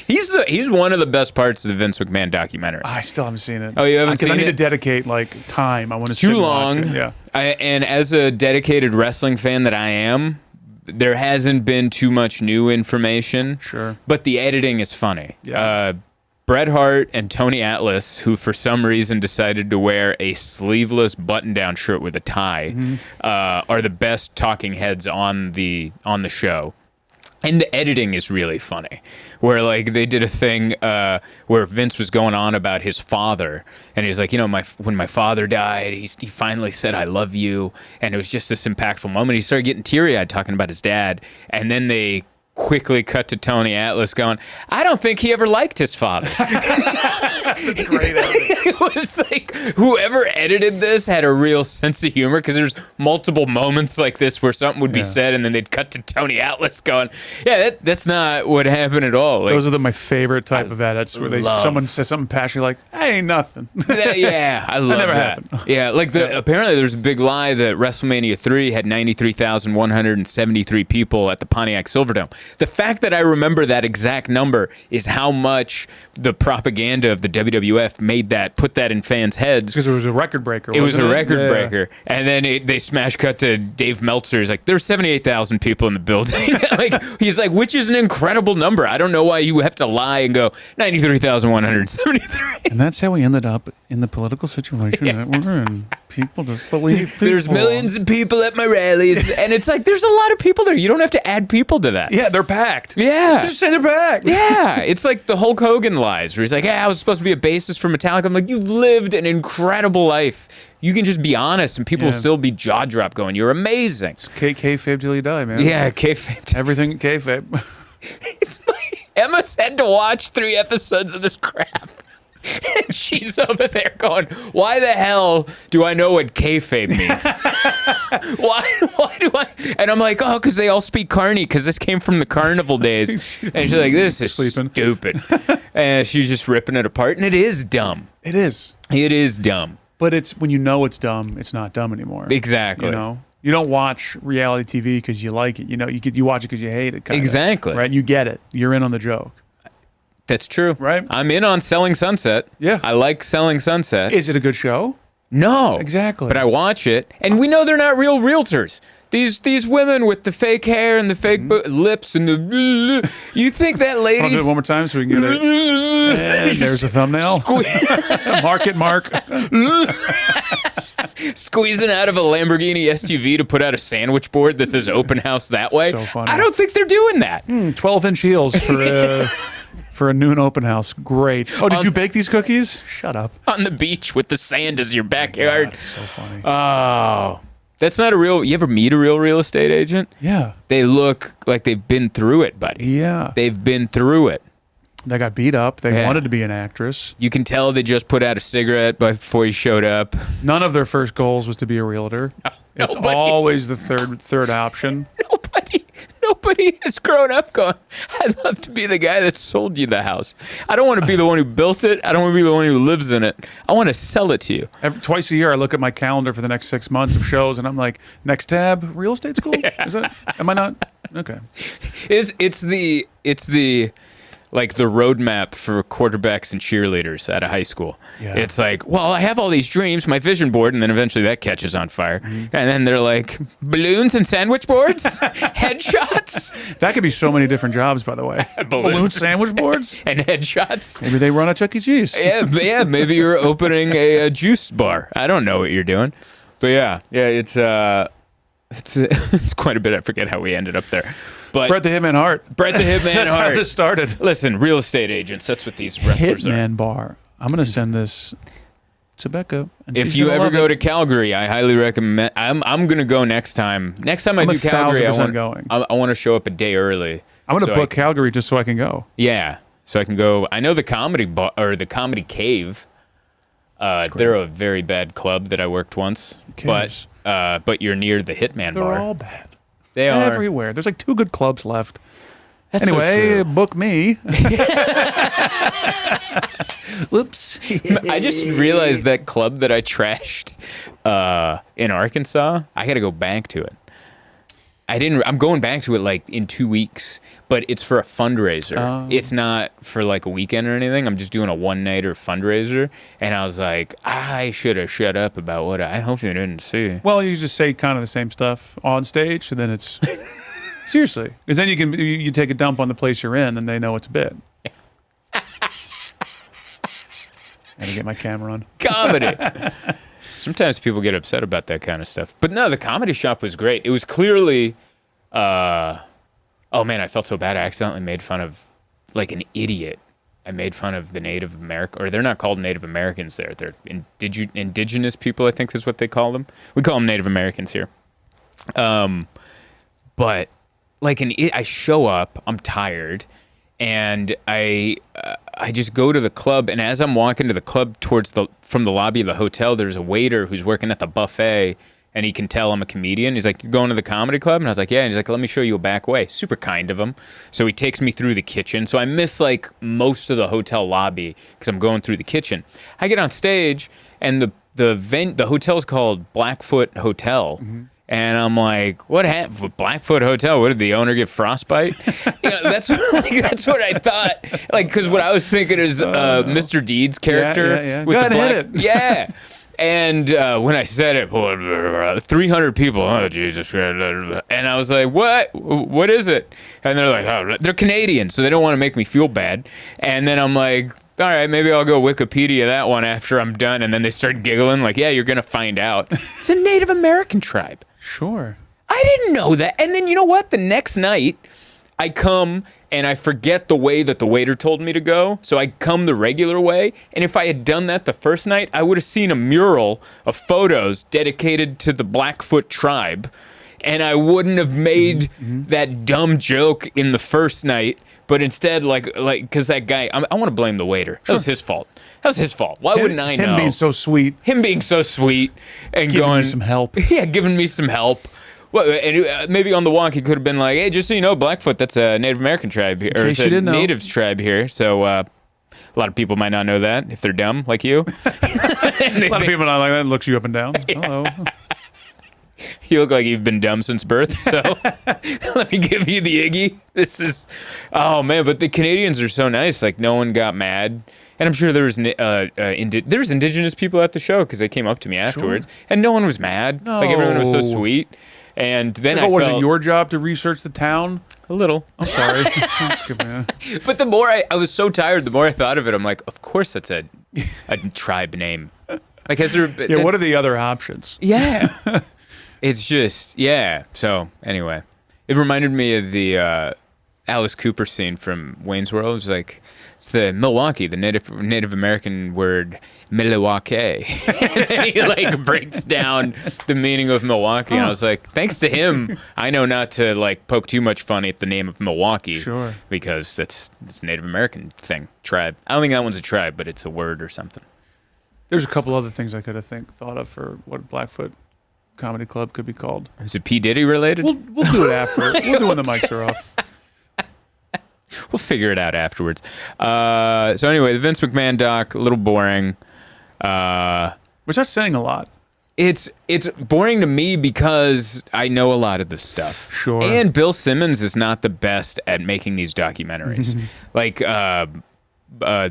He's one of the best parts of the Vince McMahon documentary. I still haven't seen it. Oh, you haven't seen it? Because I need to dedicate like time. I want to sit too and long. watch it. Yeah. And as a dedicated wrestling fan that I am, there hasn't been too much new information. Sure. But the editing is funny. Yeah. Bret Hart and Tony Atlas, who for some reason decided to wear a sleeveless button-down shirt with a tie, are the best talking heads on the show. And the editing is really funny, where like they did a thing where Vince was going on about his father, and he was like, you know, when my father died, he finally said, "I love you," and it was just this impactful moment. He started getting teary-eyed talking about his dad, and then they quickly cut to Tony Atlas going, I don't think he ever liked his father. That's great. It was like whoever edited this had a real sense of humor, because there's multiple moments like this where something would be said and then they'd cut to Tony Atlas going, yeah, that's not what happened at all. Like, those are my favorite type of edits where someone says something passionate like, that ain't nothing. Yeah, I love never that. happened. Yeah, like apparently there's a big lie that WrestleMania 3 had 93,173 people at the Pontiac Silverdome. The fact that I remember that exact number is how much the propaganda of the WWF put that in fans' heads. Because it was a record breaker. It was a record breaker. And then they smash cut to Dave Meltzer. He's like, there's 78,000 people in the building. Like, he's like, which is an incredible number. I don't know why you have to lie and go 93,173. And that's how we ended up in the political situation that we're in. People just believe people. There's millions of people at my rallies. And it's like, there's a lot of people there. You don't have to add people to that. Yeah, they're packed. Yeah. Just say they're packed. Yeah. It's like the Hulk Hogan lies where he's like, I was supposed to be a bassist for Metallica. I'm like, you lived an incredible life. You can just be honest and people will still be jaw drop going, you're amazing. It's kayfabe till you die, man. Yeah, kayfabe. Everything kayfabe. Emma's had to watch 3 episodes of this crap. And she's over there going, why the hell do I know what kayfabe means? Why do I? And I'm like, because they all speak Carney, because this came from the carnival days. And she's like, this is stupid. And she's just ripping it apart. And it is dumb. It is. It is dumb. But it's when you know it's dumb, it's not dumb anymore. Exactly. You know? You don't watch reality TV because you like it. You know, you watch it because you hate it. Kinda, exactly. Right? You get it. You're in on the joke. That's true. Right? I'm in on Selling Sunset. Yeah. I like Selling Sunset. Is it a good show? No. Exactly. But I watch it, and we know they're not real realtors. These women with the fake hair and the fake lips and the... You think that lady... I'll do it one more time so we can get it. And there's a thumbnail. Mark it, Mark. Squeezing out of a Lamborghini SUV to put out a sandwich board that says open house that way. So funny. I don't think they're doing that. 12-inch heels for a noon open house. Great. Oh, did you bake these cookies? Shut up. On the beach with the sand as your backyard. God, it's so funny. Oh, that's not a real. You ever meet a real estate agent? Yeah. They look like they've been through it, buddy. Yeah. They've been through it. They got beat up. They Yeah. wanted to be an actress. You can tell they just put out a cigarette before you showed up. None of their first goals was to be a realtor. It's Nobody. always the third option. Nobody has grown up going, I'd love to be the guy that sold you the house. I don't want to be the one who built it. I don't want to be the one who lives in it. I want to sell it to you. Twice a year, I look at my calendar for the next 6 months of shows, and I'm like, next tab, real estate school? Is that? Am I not? Okay. It's the like the roadmap for quarterbacks and cheerleaders at a high school. Yeah. It's like, well, I have all these dreams, my vision board, and then eventually that catches on fire. And then they're like, balloons and sandwich boards? Headshots? That could be so many different jobs, by the way. Balloon sandwich boards? And headshots? Maybe they run a Chuck E. Cheese. Yeah, maybe you're opening a juice bar. I don't know what you're doing. But yeah, it's quite a bit. I forget how we ended up there. But Bret the Hitman Hart. Bret the Hitman That's Hart. how this started. Listen, real estate agents, that's what these wrestlers are. Hitman Bar. I'm going to send this to Becca. And If she's you gonna ever love go it. to Calgary, I highly recommend. I'm going to go next time. Next time I I'm do Calgary, 1,000% going. I want to show up a day early. I'm going to so book Calgary just so I can go. Yeah, so I can go. I know the comedy bar or the Comedy Cave. They're a very bad club that I worked once, cares? but you're near the Hitman They're Bar. all bad. They are Everywhere. There's like 2 good clubs left. That's so Anyway, true. book me. Whoops. I just realized that club that I trashed in Arkansas. I got to go back to it. I'm going back to it like in 2 weeks, but it's for a fundraiser. Oh. It's not for like a weekend or anything. I'm just doing a one-nighter fundraiser, and I was like, I should have shut up about what I hope you didn't see. Well, you just say kind of the same stuff on stage, and then it's seriously, because then you take a dump on the place you're in, and they know it's a bit. I gotta get my camera on. Comedy. Sometimes people get upset about that kind of stuff, but no, the comedy shop was great. It was clearly, oh man, I felt so bad. I accidentally made fun of like an idiot. I made fun of the Native American, or they're not called Native Americans there. They're indigenous people, I think is what they call them. We call them Native Americans here. But like I show up, I'm tired, and I just go to the club, and as I'm walking to the club from the lobby of the hotel, there's a waiter who's working at the buffet, and he can tell I'm a comedian. He's like, "You're going to the comedy club?" And I was like, "Yeah." And he's like, "Let me show you a back way." Super kind of him. So he takes me through the kitchen. So I miss like most of the hotel lobby because I'm going through the kitchen. I get on stage, and the hotel's called Blackfoot Hotel. Mm-hmm. And I'm like, what happened with Blackfoot Hotel? What, did the owner get frostbite? That's what I thought. Like, because what I was thinking is Mr. Deeds character. Yeah. With Go the ahead, hit it. Yeah. And when I said it, 300 people. Oh, Jesus. And I was like, what? What is it? And they're like, oh, they're Canadian, so they don't want to make me feel bad. And then I'm like, all right, maybe I'll go Wikipedia that one after I'm done. And then they start giggling like, yeah, you're going to find out. It's a Native American tribe. Sure. I didn't know that. And then you know what? The next night, I come and I forget the way that the waiter told me to go. So I come the regular way. And if I had done that the first night, I would have seen a mural of photos dedicated to the Blackfoot tribe. And I wouldn't have made that dumb joke in the first night. But instead, like, because that guy, I want to blame the waiter. That was his fault. That was his fault. Why wouldn't I know? Him being so sweet. Him being so sweet and Giving going you some help. Yeah, giving me some help. Well, and maybe on the walk he could have been like, "Hey, just so you know, Blackfoot, that's a Native American tribe here, or case it's you a didn't know. natives tribe here." So a lot of people might not know that if they're dumb like you. A lot of people not like that. Looks you up and down. Hello. You look like you've been dumb since birth, so let me give you the Iggy. This is, oh man, but the Canadians are so nice. Like no one got mad, and I'm sure there was indigenous people at the show because they came up to me afterwards, and no one was mad. No. Like everyone was so sweet. And then What was felt it your job to research the town? a little. I'm sorry. That's good, man. But the more I was so tired, the more I thought of it, I'm like, of course that's a tribe name. Like, has there? Yeah, what are the other options? Yeah. It's just, yeah. So, anyway, it reminded me of the Alice Cooper scene from Wayne's World. It was like, it's the Milwaukee, the Native American word Milwaukee. And he like breaks down the meaning of Milwaukee. And I was like, thanks to him, I know not to like poke too much fun at the name of Milwaukee. Sure. Because it's a Native American thing, tribe. I don't think that one's a tribe, but it's a word or something. There's a couple other things I could have thought of for what Blackfoot Comedy Club could be called. Is it P. Diddy related? We'll do it after. We'll do when the mics are off. We'll figure it out afterwards. So anyway, the Vince McMahon doc, a little boring. Which that's saying a lot. It's boring to me because I know a lot of this stuff. Sure. And Bill Simmons is not the best at making these documentaries. Like,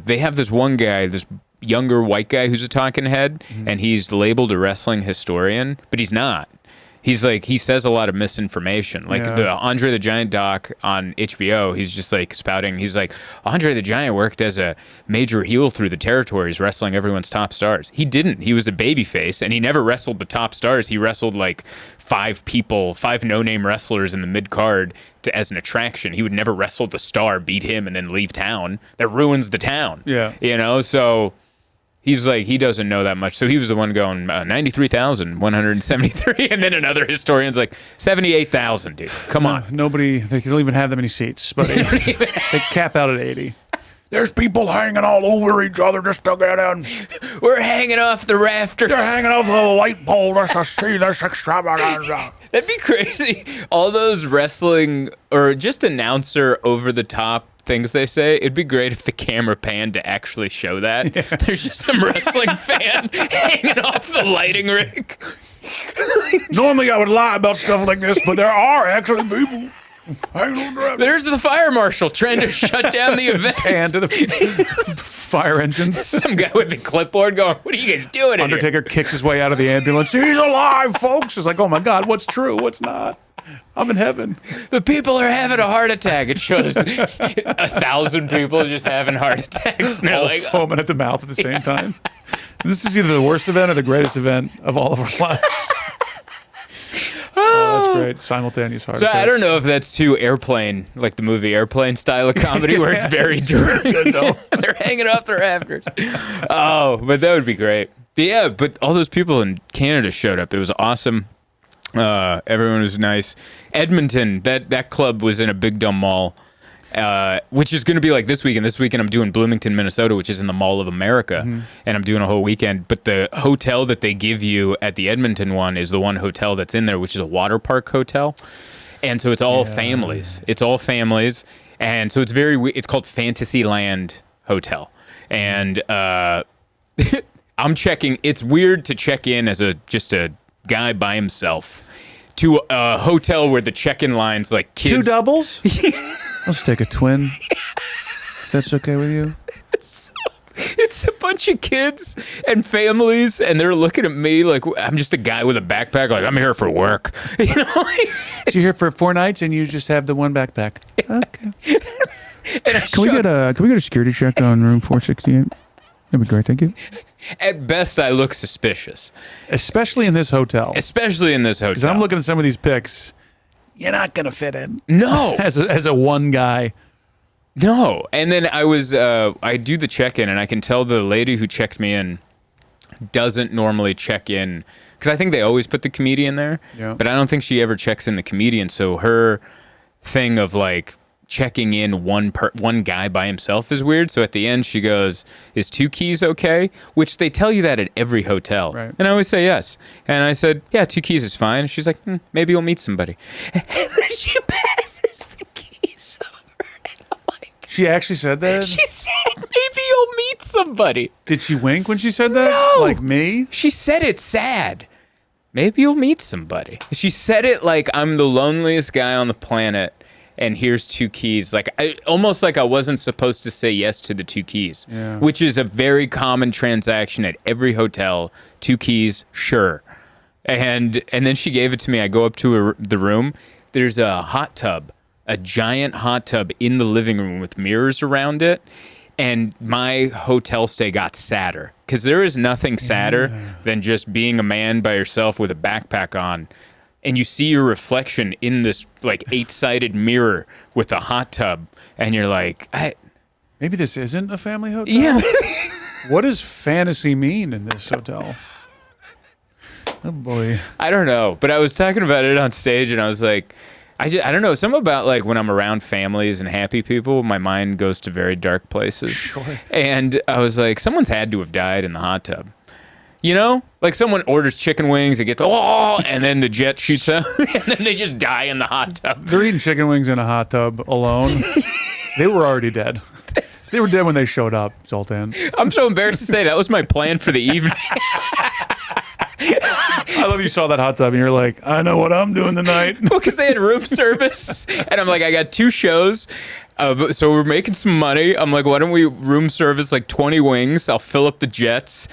they have this one guy, this younger white guy who's a talking head, and he's labeled a wrestling historian, but he's not. He's like, he says a lot of misinformation. Like the Andre the Giant doc on HBO, he's just like spouting. He's like, Andre the Giant worked as a major heel through the territories, wrestling everyone's top stars. He didn't. He was a babyface, and he never wrestled the top stars. He wrestled like five no-name wrestlers in the mid-card as an attraction. He would never wrestle the star, beat him, and then leave town. That ruins the town. Yeah. You know, so... He's like, he doesn't know that much. So he was the one going 93,173. And then another historian's like, 78,000, dude. Come on. Nobody, they don't even have that many seats, but they cap out at 80. There's people hanging all over each other just to get in. We're hanging off the rafters. They're hanging off the light pole just to see this extravaganza. That'd be crazy. All those wrestling or just announcer over the top things they say, it'd be great if the camera panned to actually show that. Yeah. There's just some wrestling fan hanging off the lighting rig. Normally I would lie about stuff like this, but there are actually people. There's the fire marshal trying to shut down the event. Pan to the fire engines. Some guy with a clipboard going, what are you guys doing? Undertaker kicks his way out of the ambulance. He's alive, folks. It's like, oh my God, what's true? What's not? I'm in heaven. The people are having a heart attack. It shows 1,000 people just having heart attacks. And they're all like, foaming at the mouth at the same time. This is either the worst event or the greatest event of all of our lives. Oh, that's great. Simultaneous heart attacks. I don't know if that's too Airplane, like the movie Airplane style of comedy where it's very direct. Good though. They're hanging off the rafters. Oh, but that would be great. But yeah, but all those people in Canada showed up. It was awesome. Everyone was nice. Edmonton, that club was in a big dumb mall, which is going to be like this weekend. This weekend I'm doing Bloomington, Minnesota, which is in the Mall of America, and I'm doing a whole weekend. But the hotel that they give you at the Edmonton one is the one hotel that's in there, which is a water park hotel, and so it's all families. It's all families, and so it's called Fantasyland Hotel, and I'm checking. It's weird to check in as just a guy by himself to a hotel where the check-in line's like kids. 2 doubles? Let's take a twin. If that's okay with you. It's a bunch of kids and families, and they're looking at me like I'm just a guy with a backpack. Like, I'm here for work. You know? So you're here for 4 nights, and you just have the one backpack. Okay. Can we get a security check on room 468? That'd be great, thank you. At best, I look suspicious. Especially in this hotel. Because I'm looking at some of these pics. You're not going to fit in. No. As a one guy. No. And then I do the check-in, and I can tell the lady who checked me in doesn't normally check in. Because I think they always put the comedian there. Yeah. But I don't think she ever checks in the comedian. So her thing of like checking in one guy by himself is weird. So at the end she goes, is 2 keys okay? Which they tell you that at every hotel. Right. And I always say yes. And I said, yeah, 2 keys is fine. She's like, maybe you'll meet somebody. And then she passes the keys over. And I'm like, she actually said that? She said, maybe you'll meet somebody. Did she wink when she said that? No. Like me? She said it sad. Maybe you'll meet somebody. She said it like I'm the loneliest guy on the planet. And here's 2 keys. Like almost like I wasn't supposed to say yes to the 2 keys, which is a very common transaction at every hotel. 2 keys, sure. And then she gave it to me. I go up to the room. There's a hot tub, a giant hot tub in the living room with mirrors around it. And my hotel stay got sadder because there is nothing sadder than just being a man by yourself with a backpack on. And you see your reflection in this like 8-sided mirror with a hot tub. And you're like, maybe this isn't a family hotel? yeah. What does fantasy mean in this hotel? Oh, boy. I don't know. But I was talking about it on stage and I was like, I don't know. Something about like when I'm around families and happy people, my mind goes to very dark places. Sure. And I was like, someone's had to have died in the hot tub. You know? Like someone orders chicken wings, they get and then the jet shoots out, and then they just die in the hot tub. They're eating chicken wings in a hot tub alone. They were already dead. They were dead when they showed up, Zoltan. I'm so embarrassed to say that was my plan for the evening. I love you saw that hot tub and you're like, I know what I'm doing tonight. Because they had room service. And I'm like, I got 2 shows. So we're making some money. I'm like, why don't we room service like 20 wings? I'll fill up the jets,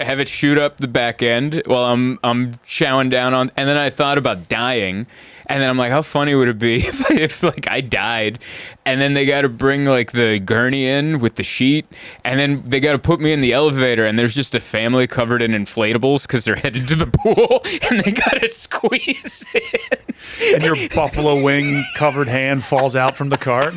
have it shoot up the back end while I'm chowing down on. And then I thought about dying. And then I'm like, how funny would it be if like I died, and then they got to bring like the gurney in with the sheet, and then they got to put me in the elevator, and there's just a family covered in inflatables because they're headed to the pool, and they got to squeeze in. And your buffalo wing covered hand falls out from the cart.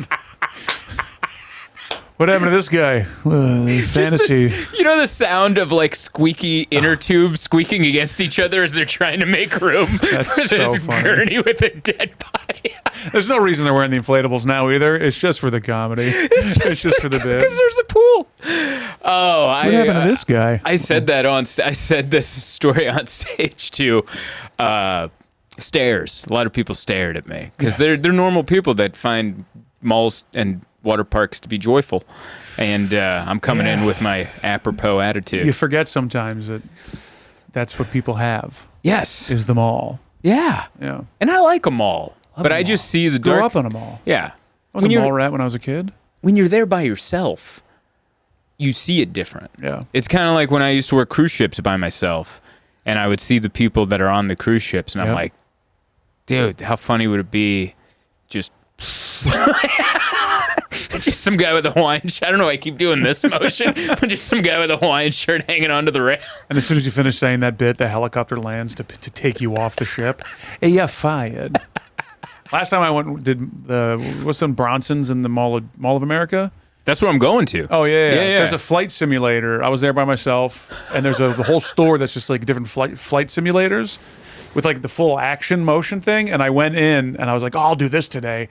What happened to this guy? Fantasy. You know the sound of like squeaky inner tubes squeaking against each other as they're trying to make room That's for this so funny. gurney with a dead body. There's no reason they're wearing the inflatables now either. It's just for the comedy. It's just for the bit. Because there's a pool. Oh, What happened to this guy? I said that I said this story on stage too. Stares. A lot of people stared at me because they're normal people that find malls and water parks to be joyful, and I'm coming in with my apropos attitude. You forget sometimes that that's what people have. Yes, Is the mall. yeah, Yeah. and I like a mall, but I just see the Grew dark. up on a mall. Yeah, I was a mall rat when I was a kid. when you're there by yourself, you see it different. Yeah. It's kind of like when I used to work cruise ships by myself, and I would see the people that are on the cruise ships, and I'm like, dude, how funny would it be just just some guy with a Hawaiian shirt. I don't know why I keep doing this motion, but just some guy with a Hawaiian shirt hanging onto the rail. And as soon as you finish saying that bit, the helicopter lands to take you off the ship. Hey, yeah, fired. Last time I went did what's some Bronson's in the Mall of America? That's what I'm going to. Oh yeah. There's a flight simulator. I was there by myself, and there's a whole store that's just like different flight simulators with like the full action motion thing. And I went in and I was like, oh, I'll do this today.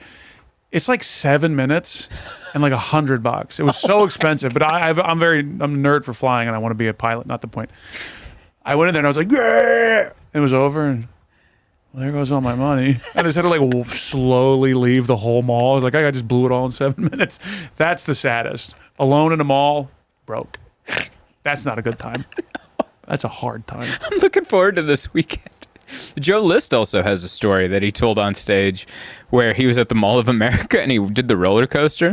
It's like 7 minutes and like $100. It was so expensive, but I'm a nerd for flying and I want to be a pilot. Not the point. I went in there and I was like, yeah, it was over and well, there goes all my money. And I just had to like slowly leave the whole mall. I was like, I just blew it all in 7 minutes. That's the saddest. Alone in a mall, broke. That's not a good time. That's a hard time. I'm looking forward to this weekend. Joe List also has a story that he told on stage where he was at the Mall of America and he did the roller coaster,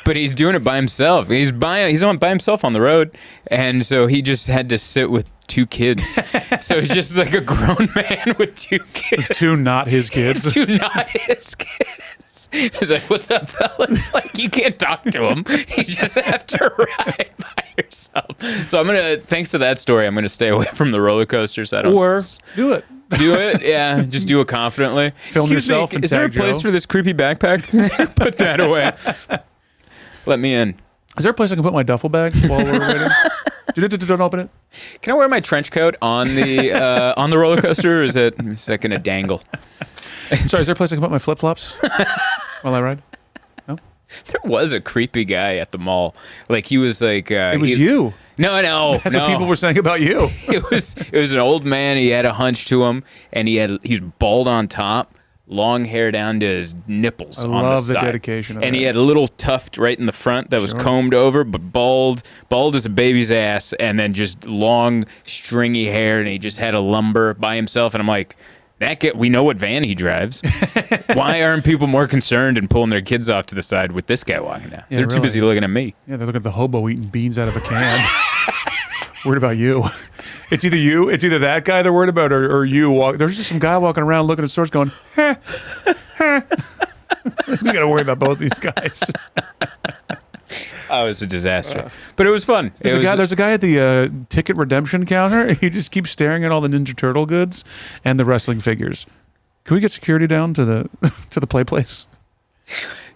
but he's doing it by himself. He's by himself on the road, and so he just had to sit with 2 kids. So he's just like a grown man with 2 kids. 2 not his kids. 2 not his kids. He's like, what's up, fellas? Like, you can't talk to him. You just have to ride by yourself. So thanks to that story, I'm going to stay away from the roller coasters. Or do it. Do it, yeah. Just do it confidently. Film yourself and is there a tag place Joe? for this creepy backpack? Put that away. Let me in. Is there a place I can put my duffel bag while we're waiting? Don't open it. Can I wear my trench coat on the roller coaster, or is that going to dangle? Sorry, is there a place I can put my flip flops while I ride? No. There was a creepy guy at the mall. Like he was like. It was you. No. That's what people were saying about you. It was an old man. He had a hunch to him, and he was bald on top, long hair down to his nipples on the side. I love the dedication of and that. he had a little tuft right in the front that was combed over, but bald as a baby's ass, and then just long, stringy hair, and he just had a lumber by himself. And I'm like, we know what van he drives. Why aren't people more concerned and pulling their kids off to the side with this guy walking down? Yeah, They're too really. busy looking at me. Yeah, they're looking at the hobo eating beans out of a can. Worried about you. It's either that guy they're worried about or you. There's just some guy walking around looking at stores going, we got to worry about both these guys. Oh, it was a disaster. But it was fun. There's a guy at the ticket redemption counter. He just keeps staring at all the Ninja Turtle goods and the wrestling figures. Can we get security down to the to the play place?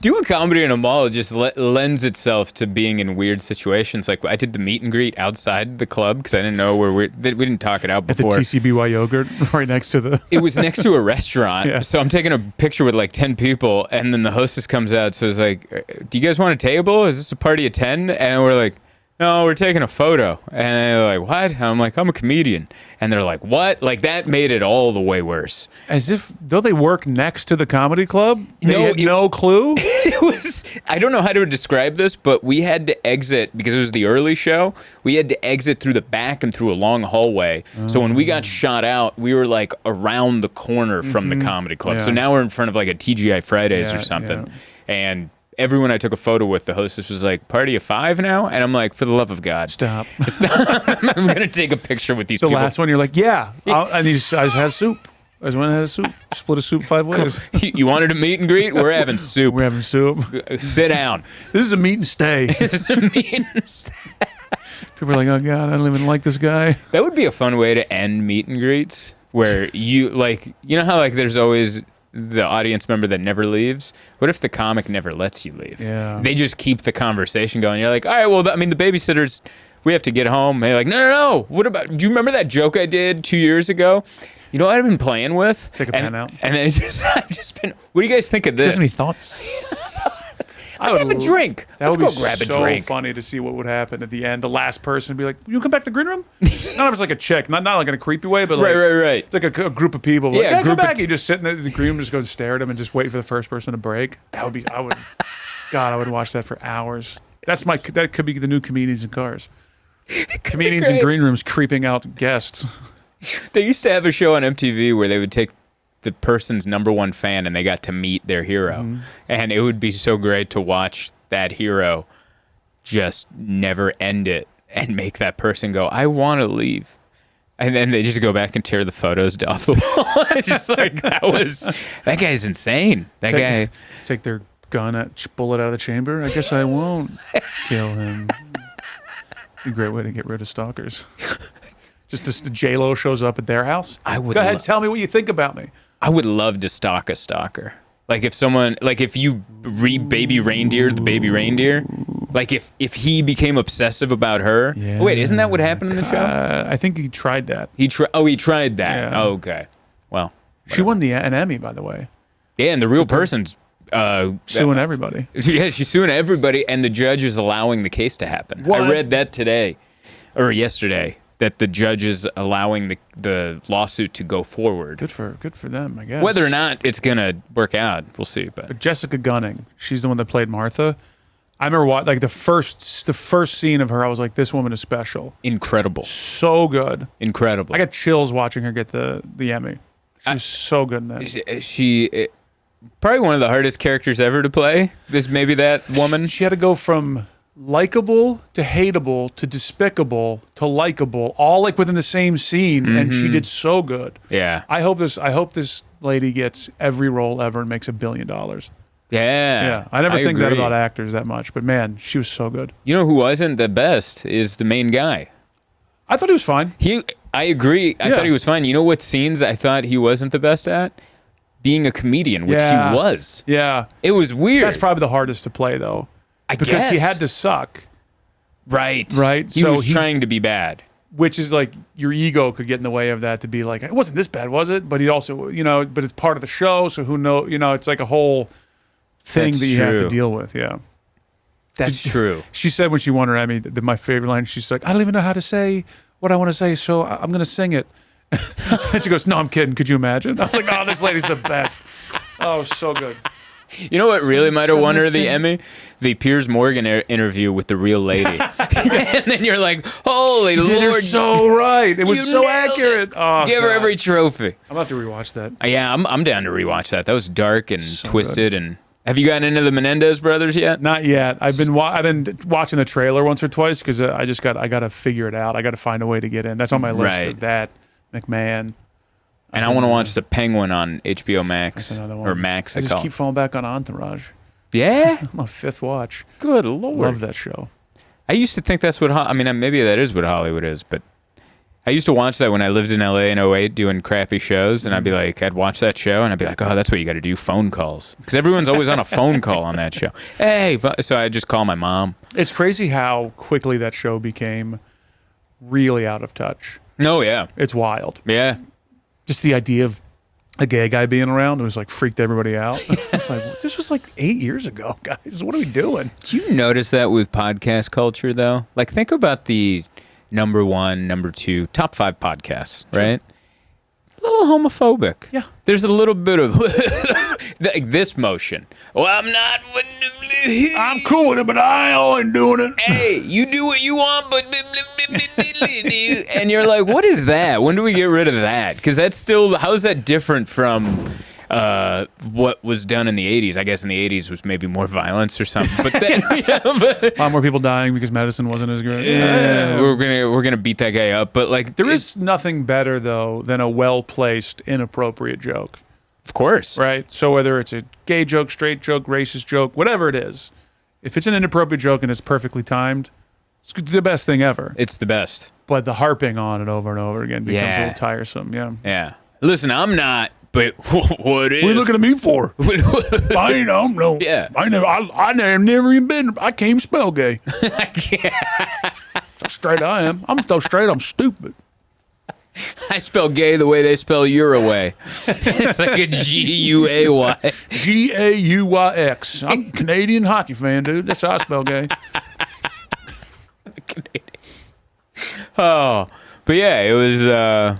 Doing comedy in a mall just lends itself to being in weird situations. Like I did the meet and greet outside the club because I didn't know where we didn't talk it out before. At the TCBY yogurt right next to the... It was next to a restaurant. Yeah. So I'm taking a picture with like 10 people and then the hostess comes out. So it's like, do you guys want a table? Is this a party of 10? And we're like, no, we're taking a photo. And they're like, what? And I'm like, I'm a comedian. And they're like, what? Like that made it all the way worse. As if, though they work next to the comedy club, they had no clue? It was, I don't know how to describe this, but we had to exit, because it was the early show, we had to exit through the back and through a long hallway. So when we got shot out, we were like around the corner from the comedy club. Yeah. So now we're in front of like a TGI Fridays or something. Yeah. And everyone I took a photo with, the hostess was like, party of 5 now? And I'm like, for the love of God. Stop. I'm going to take a picture with these The people. last one, you're like, yeah. I just had soup. I just went and had a soup. Split a soup 5 ways. You wanted a meet and greet? We're having soup. We're having soup. Sit down. This is a meet and stay. This is a meet and stay. People are like, oh, God, I don't even like this guy. That would be a fun way to end meet and greets, where you like, you know how like there's always the audience member that never leaves? What if the comic never lets you leave? Yeah. They just keep the conversation going. You're like, all right, well, the babysitters, we have to get home. They're like, no. What about, do you remember that joke I did 2 years ago? You know what I've been playing with? Take a pen out. And I've just been, what do you guys think of this? Any thoughts? Let's have a drink. That Let's would go be grab a so drink. funny to see what would happen at the end. The last person would be like, you come back to the green room? Not if it's like a chick. Not like in a creepy way, but like, Right. it's like a group of people. Like, Yeah, yeah, come group of back. You just sit in the green room, just go and stare at them and just wait for the first person to break. That would be, I would watch that for hours. That could be the new comedians in cars. Comedians in green rooms creeping out guests. They used to have a show on MTV where they would take the person's number one fan and they got to meet their hero. And it would be so great to watch that hero just never end it and make that person go, I want to leave. And then they just go back and tear the photos off the wall. It's just like, that guy's insane. That guy. Take their gun, bullet out of the chamber. I guess I won't kill him. A great way to get rid of stalkers. Just the J-Lo shows up at their house. Go ahead, tell me what you think about me. I would love to stalk a stalker. Like if you baby reindeer, the baby reindeer, like if he became obsessive about her. Yeah. Wait, isn't that what happened in the show? I think he tried that. He tried that. Yeah. Oh, okay. Well, She won an Emmy, by the way. yeah, and the real person's Suing everybody. Yeah, she's suing everybody, and the judge is allowing the case to happen. What? I read that today or yesterday, that the judge is allowing the lawsuit to go forward. Good for them, I guess. Whether or not it's gonna work out, we'll see. But Jessica Gunning, she's the one that played Martha. I remember the first scene of her. I was like, this woman is special. incredible, So good. incredible. I got chills watching her get the Emmy. She was so good in that. She probably one of the hardest characters ever to play. Maybe that woman. She had to go from likable to hateable to despicable to likable, all like within the same scene, and she did so good. Yeah. I hope this lady gets every role ever and makes $1 billion. Yeah. I never think that agree. about actors that much, but man, she was so good. You know who wasn't the best is the main guy. I thought he was fine. I agree. I Yeah. thought he was fine. You know what scenes I thought he wasn't the best at? Being a comedian, which Yeah. he was. Yeah. It was weird. That's probably the hardest to play, though. Because guess. he had to suck, Right. Right? He was trying to be bad. which is like your ego could get in the way of that, to be like, it wasn't this bad, was it? But he also, but it's part of the show, so who knows? It's like a whole thing That's that you have to true. deal with, yeah. That's true. She said when she won her Emmy, my favorite line, she's like, I don't even know how to say what I want to say, so I'm going to sing it. And she goes, no, I'm kidding. Could you imagine? I was like, oh, this lady's the best. Oh, so good. You know what really might have won her the Sing. Emmy? The Piers Morgan interview with the real lady. And then you're like, holy Did her Lord. so right. It was you so nailed accurate. Oh, Give her God. every trophy. I'm about to rewatch that. Yeah, I'm down to rewatch that. That was dark and So twisted. And have you gotten into the Menendez brothers yet? Not yet. I've been watching the trailer once or twice because I got to figure it out. I got to find a way to get in. That's on my list Right. of that. McMahon. And I want to watch The Penguin on HBO Max That's another one. or Max. I They just call keep it. falling back on Entourage. Yeah? I'm on 5th watch. Good Lord. Love that show. I used to think that's what, I mean, maybe that is what Hollywood is, but I used to watch that when I lived in LA in 08 doing crappy shows, and I'd watch that show, and I'd be like, oh, that's what you got to do, phone calls. Because everyone's always on a phone call on that show. Hey, so I just call my mom. It's crazy how quickly that show became really out of touch. Oh, yeah. It's wild. Yeah. Just the idea of a gay guy being around, it was like freaked everybody out. It's like, this was like 8 years ago, guys. What are we doing? Do you notice that with podcast culture, though? Like, think about the number 1, number 2, top 5 podcasts, right? A little homophobic. Yeah. There's a little bit of like this motion. Well, I'm not. I'm cool with it, but I ain't doing it. Hey, you do what you want, but and you're like, what is that? When do we get rid of that? Because that's still, how is that different from what was done in the 80s? I guess in the 80s was maybe more violence or something. But then, a lot more people dying because medicine wasn't as good. Yeah, we're gonna beat that guy up. But like, there is nothing better though than a well-placed inappropriate joke. Of course, right? So whether it's a gay joke, straight joke, racist joke, whatever it is, if it's an inappropriate joke and it's perfectly timed, it's the best thing ever. It's the best. But the harping on it over and over again becomes a little tiresome. Yeah. Yeah. Listen, I'm not. But what is? What are you looking at me for? I ain't no. Yeah. I never even been. I can't spell gay. I can't. So straight I am. I'm so straight. I'm stupid. I spell gay the way they spell Uruguay. It's like a G-U-A-Y. G-A-U-Y-X. I'm a Canadian hockey fan, dude. That's how I spell gay. Oh, but yeah, it was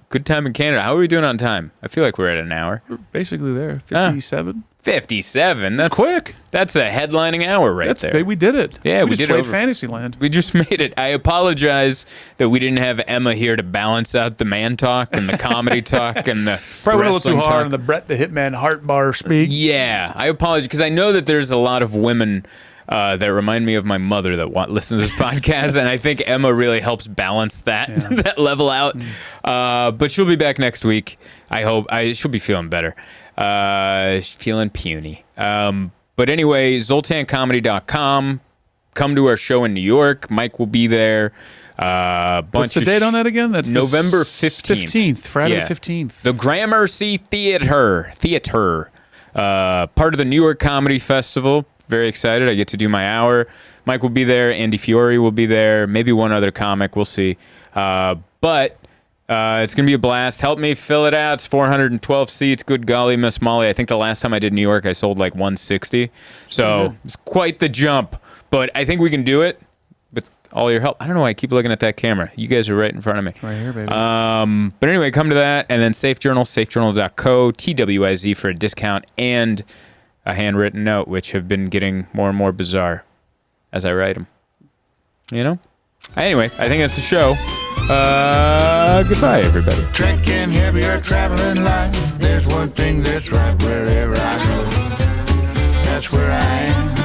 good time in Canada. How are we doing on time? I feel like we're at an hour. We're basically there. 57. 57. That's quick. That's a headlining hour there. We did it. Yeah, we just did played over Fantasyland. We just made it. I apologize that we didn't have Emma here to balance out the man talk and the comedy talk and the probably went a little too hard talk. on the Brett the Hitman Heart Bar speak. Yeah, I apologize because I know that there's a lot of women that remind me of my mother that listen to this podcast, and I think Emma really helps balance that that level out. But she'll be back next week. I hope. She'll be feeling better. Feeling puny. But anyway, ZoltanComedy.com. Come to our show in New York. Mike will be there. What's the date on that again? That's November 15th. Friday the 15th. The Gramercy Theater. Part of the New York Comedy Festival. Very excited. I get to do my hour. Mike will be there. Andy Fiore will be there. Maybe one other comic. We'll see. But it's going to be a blast. Help me fill it out. It's 412 seats. Good golly, Miss Molly. I think the last time I did New York, I sold like 160. So it's quite the jump. But I think we can do it with all your help. I don't know why I keep looking at that camera. You guys are right in front of me. It's right here, baby. But anyway, come to that. And then Safe Journal, safejournal.co, TWIZ for a discount, and a handwritten note, which have been getting more and more bizarre as I write them. You know? Anyway, I think that's the show. Goodbye, everybody. Trekking heavier, traveling light. There's one thing that's right wherever I go. That's where I am.